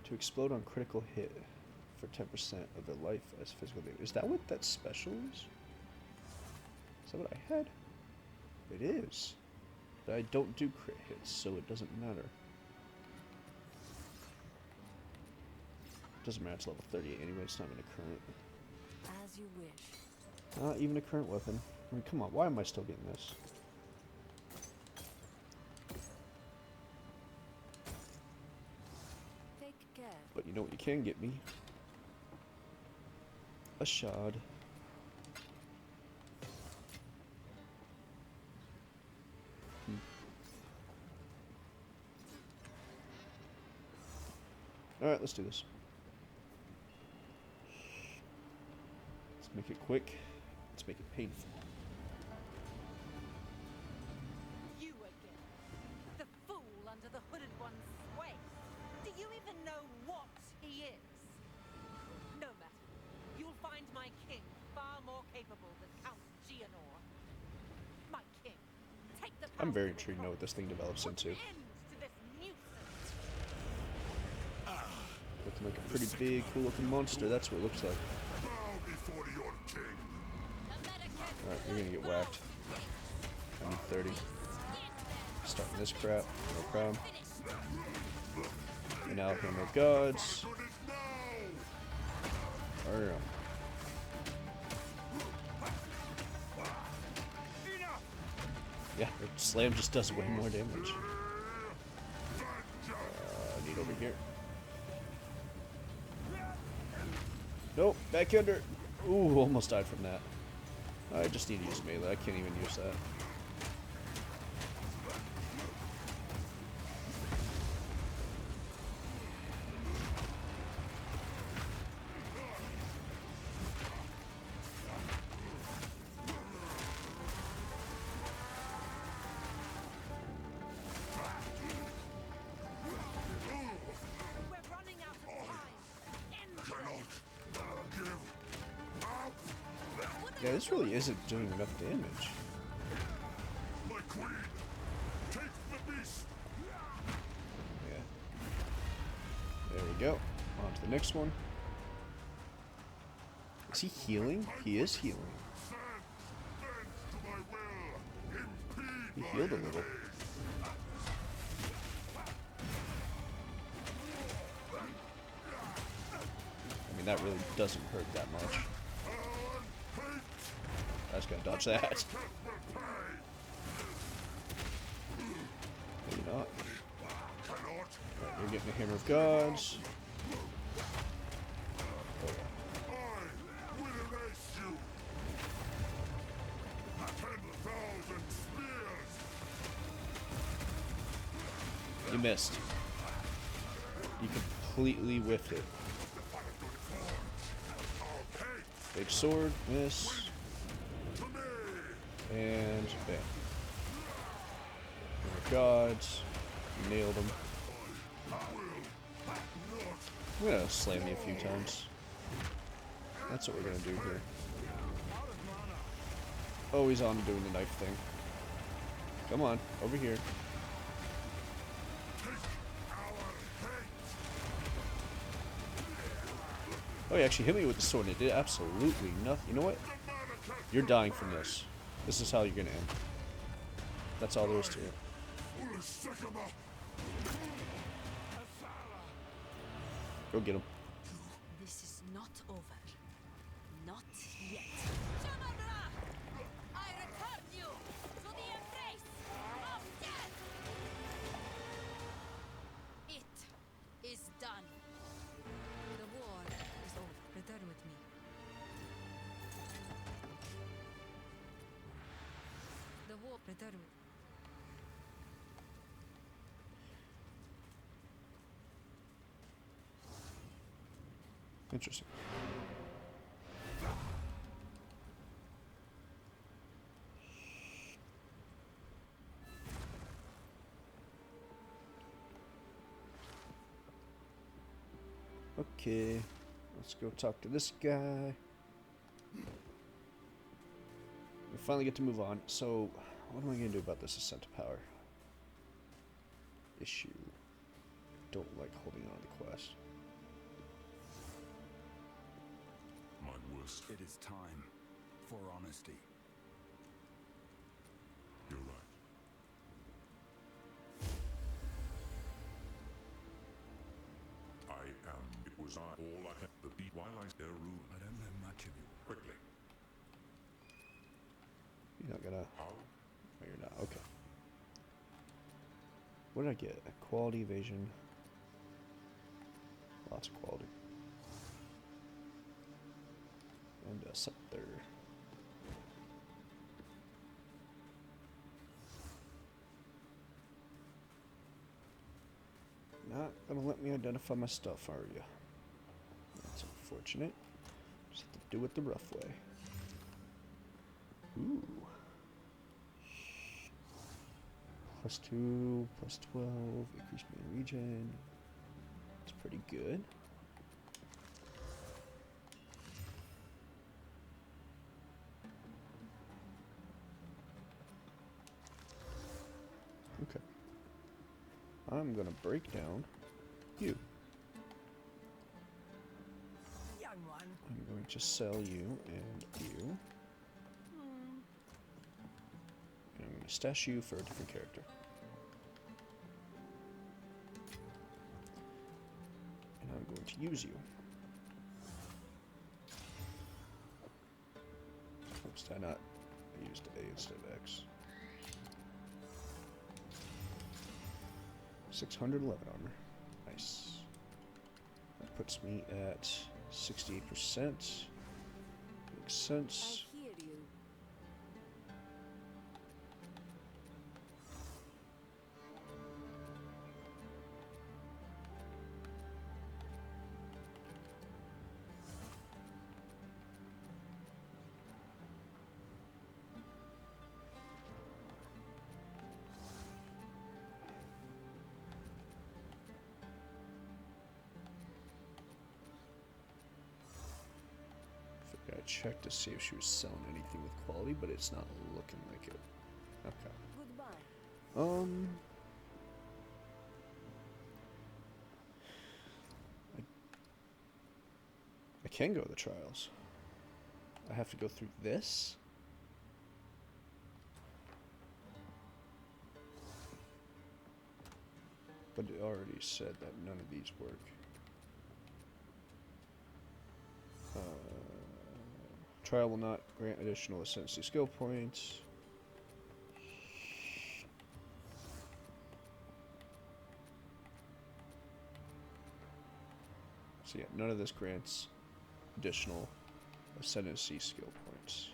To explode on critical hit for 10% of the life as physical damage. Is that what that special is? Is that what I had? It is. But I don't do crit hits, so it doesn't matter. Doesn't matter, it's level 38 anyway, it's not even a current. As you wish. Not even a current weapon. I mean, come on, why am I still getting this? Take care. But you know what you can get me? A shard. Alright, let's do this. Let's make it quick. Let's make it painful. You again. The fool under the hooded one's sway. Do you even know what he is? No matter. You'll find my king far more capable than Count Gianor. My king, take the I'm power very of the intrigued to know what this thing develops Put into. an end to this nuisance. Looking like a pretty big, cool looking monster. That's what it looks like. Bow before your king. Alright, you're gonna get whacked. I need 30. Starting this crap, no problem. And now Hammer of Gods. Alright. Yeah, the slam just does way more damage. I need over here. Nope, back under. Ooh, almost died from that. I just need to use melee. I can't even use that. We're running out of time. End Yeah, this really isn't doing enough damage. My queen, take the beast. Yeah. There we go. On to the next one. Is he healing? He is healing. Bend to my will. He Impede healed a my little. enemies. I mean, that really doesn't hurt that much. I just gotta dodge that. Maybe not. Alright, you're getting the Hammer of Gods. I will erase you. 10,000 spears. You missed. You completely whiffed it. Big sword, miss. And bam. Hammer of Gods. Nailed him. I'm gonna slam you a few times. That's what we're gonna do here. Oh, he's on doing the knife thing. Come on, over here. Oh, he actually hit me with the sword and it did absolutely nothing. You know what? You're dying from this. This is how you're gonna end. That's all there is to it. Go get him. This is not over. Not yet. I return you to the embrace of death! It is done. The war is over. Return with me. The war. Return with Interesting. Okay, let's go talk to this guy. We finally get to move on. So, what am I going to do about this ascent to power issue? Don't like holding on to the quest. My worst. It is time for honesty. You're right. I am. It was I. All I had. The beat while I their rule. I don't know much of you. Quickly. You're not gonna. How? No, you're not. Okay. What did I get? Quality evasion. Lots of quality. And a scepter. Not gonna let me identify my stuff, are you? That's unfortunate. Just have to do it the rough way. Ooh. +2, +12, increase main region. It's pretty good. Okay. I'm gonna break down you. Young one. I'm going to sell you and you. And I'm going to stash you for a different character. And I'm going to use you. Oops, did I not? I used A instead of X. 611 armor. Nice. That puts me at 68%. Makes sense. I hear you. I checked to see if she was selling anything with quality, but it's not looking like it. Okay. Goodbye. I can go to the trials. I have to go through this? But it already said that none of these work. Trial will not grant additional ascendancy skill points. So yeah, none of this grants additional ascendancy skill points.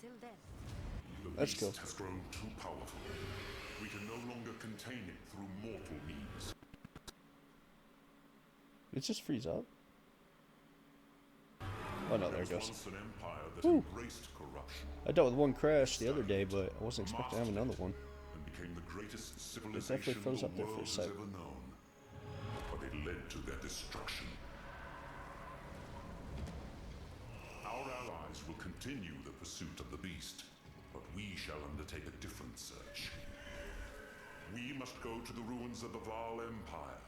Until then. The Let's beast go. has grown too powerful. We can no longer contain it through mortal means. It just freeze up. Oh no, there it There goes. was once an empire that Whew. embraced corruption I dealt with one crash the other day, but I wasn't expecting to have another one. and became the greatest definitely civilization froze the up there for a world has sec. ever known. But it led to their destruction. Our allies will continue the pursuit of the beast, but we shall undertake a different search. We must go to the ruins of the Val Empire,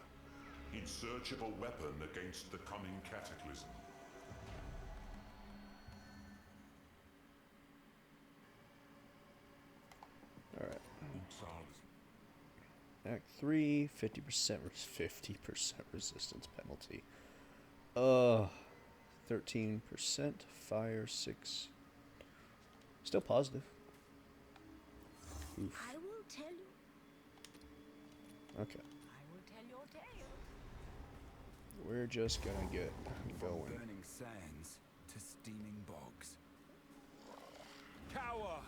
in search of a weapon against the coming cataclysm. Alright. Act 3, 50% 50% resistance penalty. 13%, fire 6. Still positive. Oof. I will tell you. Okay. I will tell your tale. We're just gonna get From going. burning sands to steaming bogs. Cower!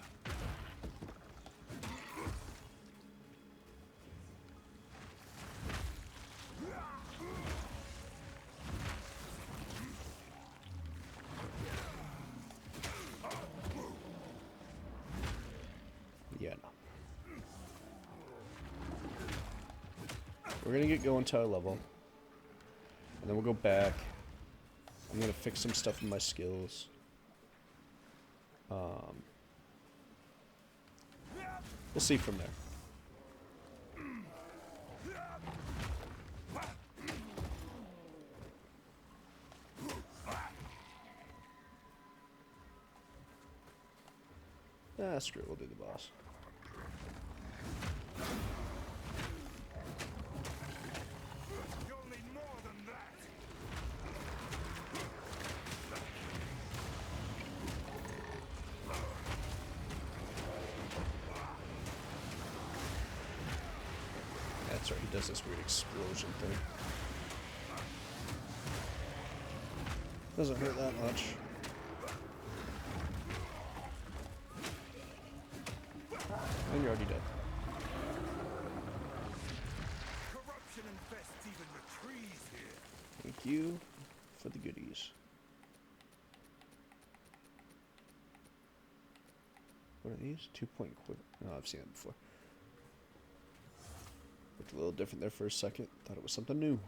Yeah, no. We're gonna get going to our level. And then we'll go back. I'm gonna fix some stuff in my skills. We'll see from there. Ah, screw it, we'll do the boss. You'll need more than that! That's right, he does this weird explosion thing. Doesn't hurt that much. And you're already dead. Corruption infests even the trees here. Thank you for the goodies. What are these? 2-point quiver. Oh, I've seen it before. Looked a little different there for a second. Thought it was something new.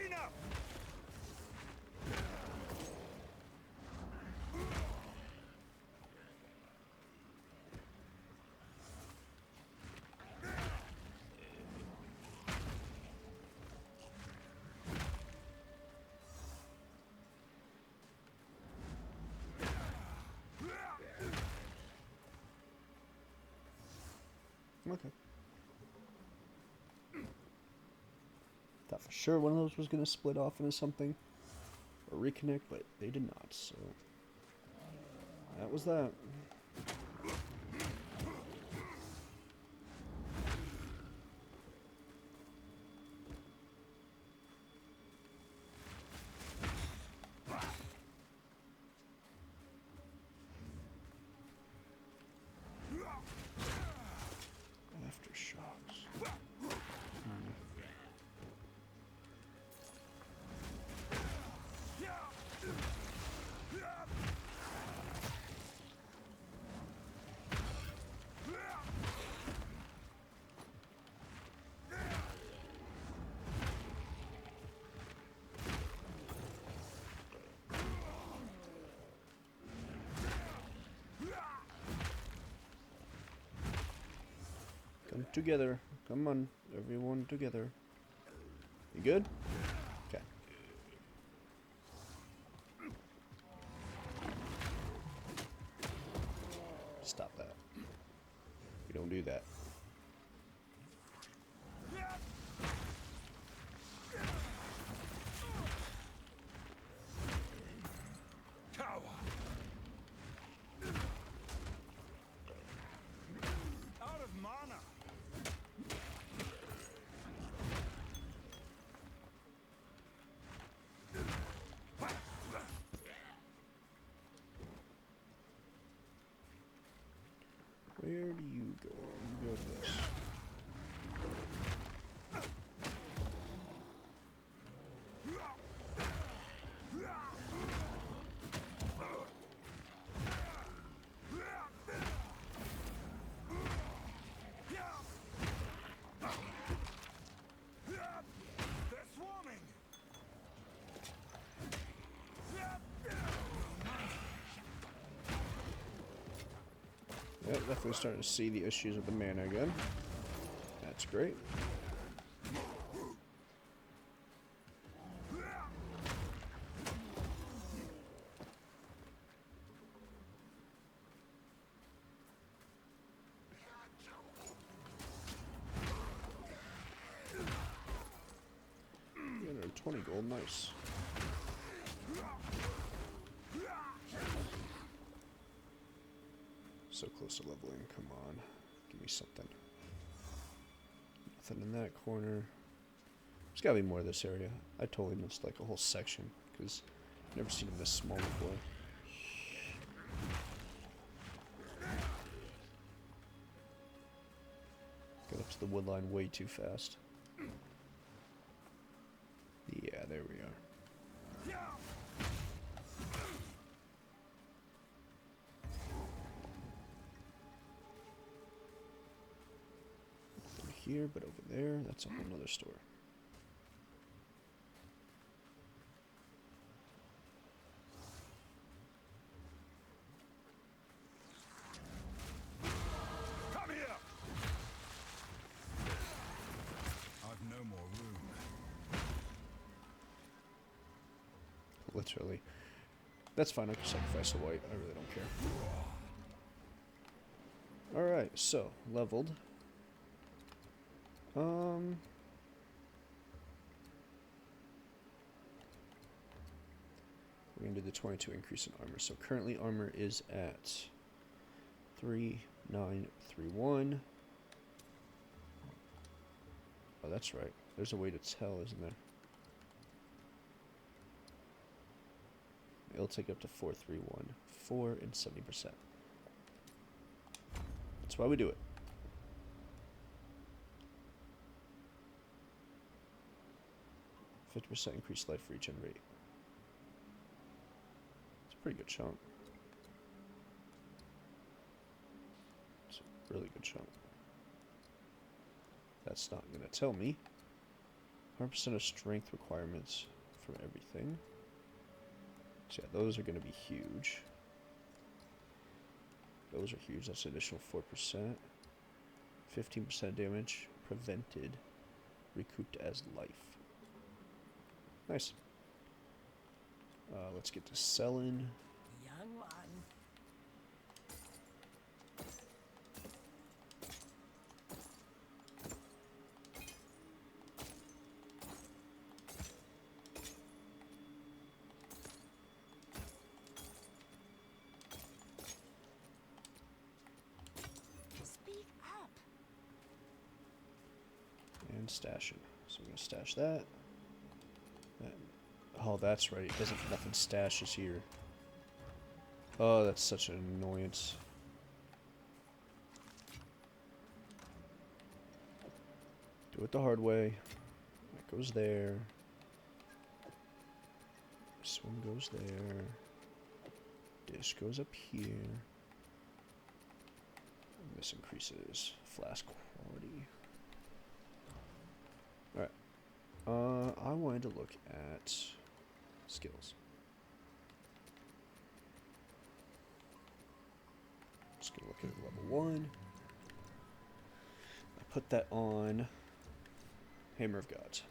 Enough! Okay. Thought for sure one of those was going to split off into something or reconnect, but they did not, so that was that. Aftershocks. Come together. Come on, everyone together. You good? Okay. Stop that. We don't do that. Cower! Out of mana! Where do you go? You go to this. They're swarming! Yeah, definitely starting to see the issues with the mana again. That's great. Yeah, 20 gold, nice. So close to leveling, come on. Give me something. Nothing in that corner. There's gotta be more of this area. I totally missed like a whole section, because I've never seen them this small before. Got up to the wood line way too fast. Yeah, there we are. Nothing here, but over there, that's a whole nother store. Come here! I've no more room. Literally. That's fine, I can sacrifice a white. I really don't care. Alright, so, leveled. We're going to do the 22 increase in armor. So currently armor is at 3931. Oh, that's right. There's a way to tell, isn't there? It'll take up to 431. 4 and 70%. That's why we do it. %50 increased life regen rate. It's a pretty good chunk. It's a really good chunk. That's not going to tell me. 100% of strength requirements for everything. So yeah, those are going to be huge. Those are huge. That's an additional 4%. 15% damage prevented, recouped as life. Nice. Let's get to selling. Young one. Speak up. And stashing. So we're going to stash that. Oh, that's right. It doesn't. Nothing stashes here. Oh, that's such an annoyance. Do it the hard way. That goes there. This one goes there. Dish goes up here. And this increases flask quality. Alright. I wanted to look at skills. Just gonna look at level 1. I put that on Hammer of Gods.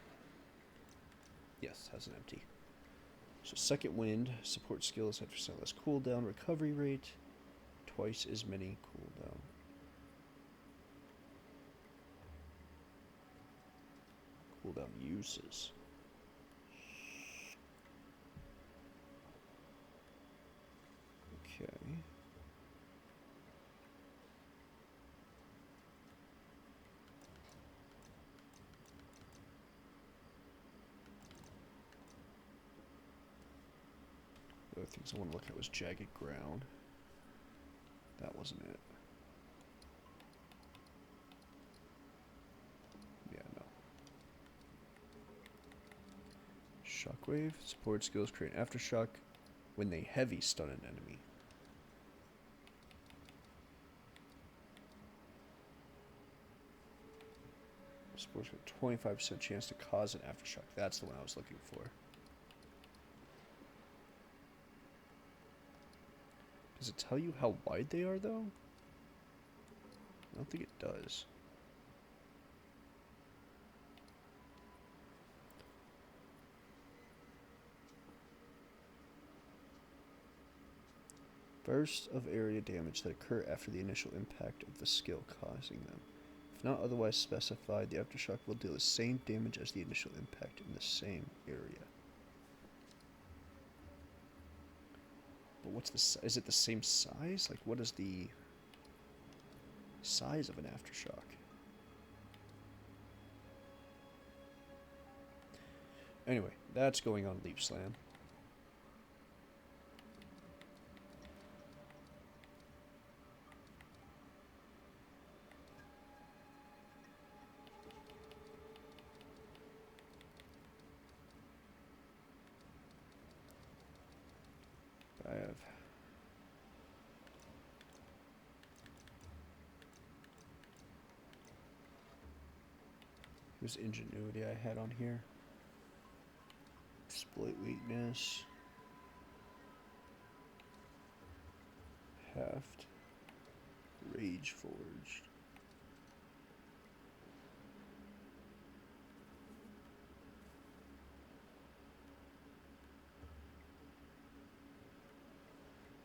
Yes, has an empty. So second wind, support skills, 10% less cooldown, recovery rate, twice as many cooldown. Cooldown uses. Okay. The other things I want to look at was Jagged Ground. That wasn't it. Shockwave. Support skills create aftershock when they heavy stun an enemy. Support's got a 25% chance to cause an aftershock. That's the one I was looking for. Does it tell you how wide they are, though? I don't think it does. Bursts of area damage that occur after the initial impact of the skill causing them. If not otherwise specified, the aftershock will deal the same damage as the initial impact in the same area. But what's the... is it the same size? Like, what is the size of an aftershock? Anyway, that's going on Leap Slam. I have... Whose ingenuity I had on here? Exploit weakness. Heft. Rage forged.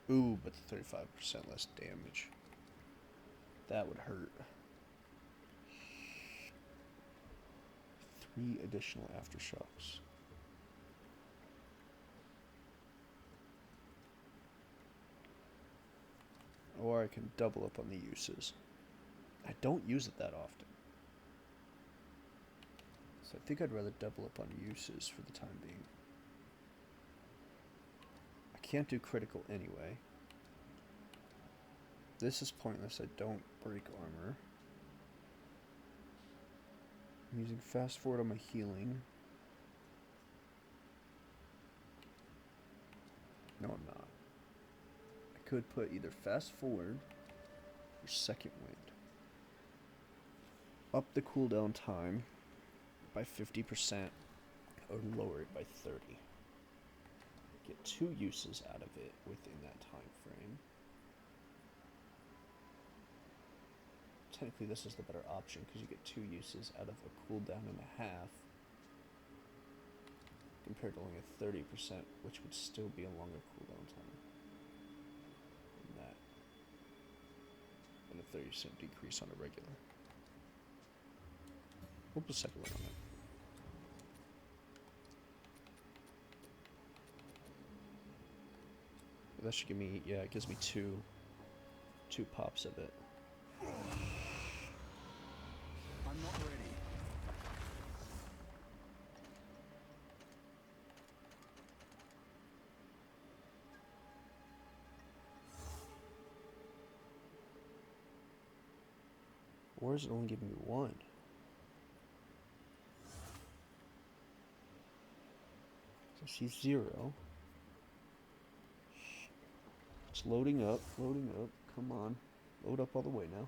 Ooh, but 35% less damage. That would hurt. 3 additional aftershocks. Or I can double up on the uses. I don't use it that often. So I think I'd rather double up on uses for the time being. I can't do critical anyway. This is pointless. I don't break armor. I'm using fast forward on my healing. No, I'm not. I could put either fast forward or second wind. Up the cooldown time by 50% or lower it by 30. Get 2 uses out of it within that time frame. Technically this is the better option because you get 2 uses out of a cooldown and a half compared to only a 30%, which would still be a longer cooldown time than that. And a 30% decrease on a regular. We'll put a second one on it. That should give me, yeah, it gives me two pops of it. I'm not ready. Or is it only giving me 1? So I see 0. It's loading up, loading up. Come on. Load up all the way now.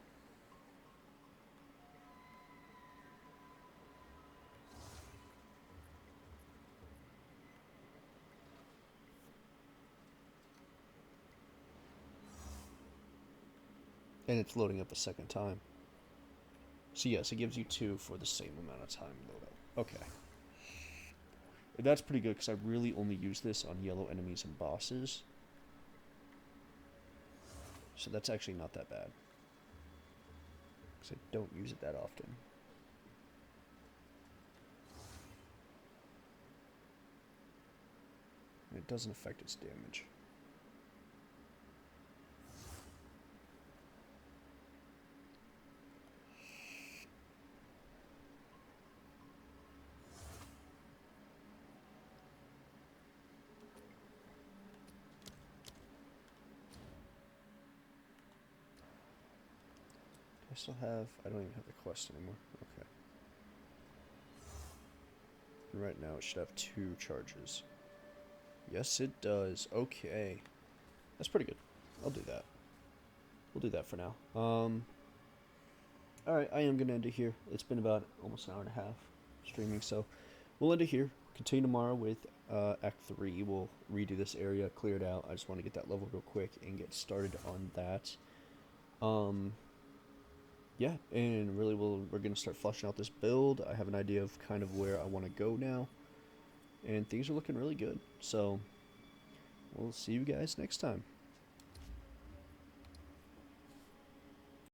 And it's loading up a second time. So yes, it gives you 2 for the same amount of time load up. Okay. That's pretty good because I really only use this on yellow enemies and bosses. So that's actually not that bad. Because I don't use it that often. And it doesn't affect its damage. I still have... I don't even have the quest anymore. Okay. And right now it should have 2 charges. Yes, it does. Okay. That's pretty good. I'll do that. We'll do that for now. Alright, I am going to end it here. It's been about almost an hour and a half streaming, so we'll end it here. Continue tomorrow with Act 3. We'll redo this area, clear it out. I just want to get that level real quick and get started on that. Yeah, and really we're going to start fleshing out this build. I have an idea of kind of where I want to go now. And things are looking really good. So, we'll see you guys next time.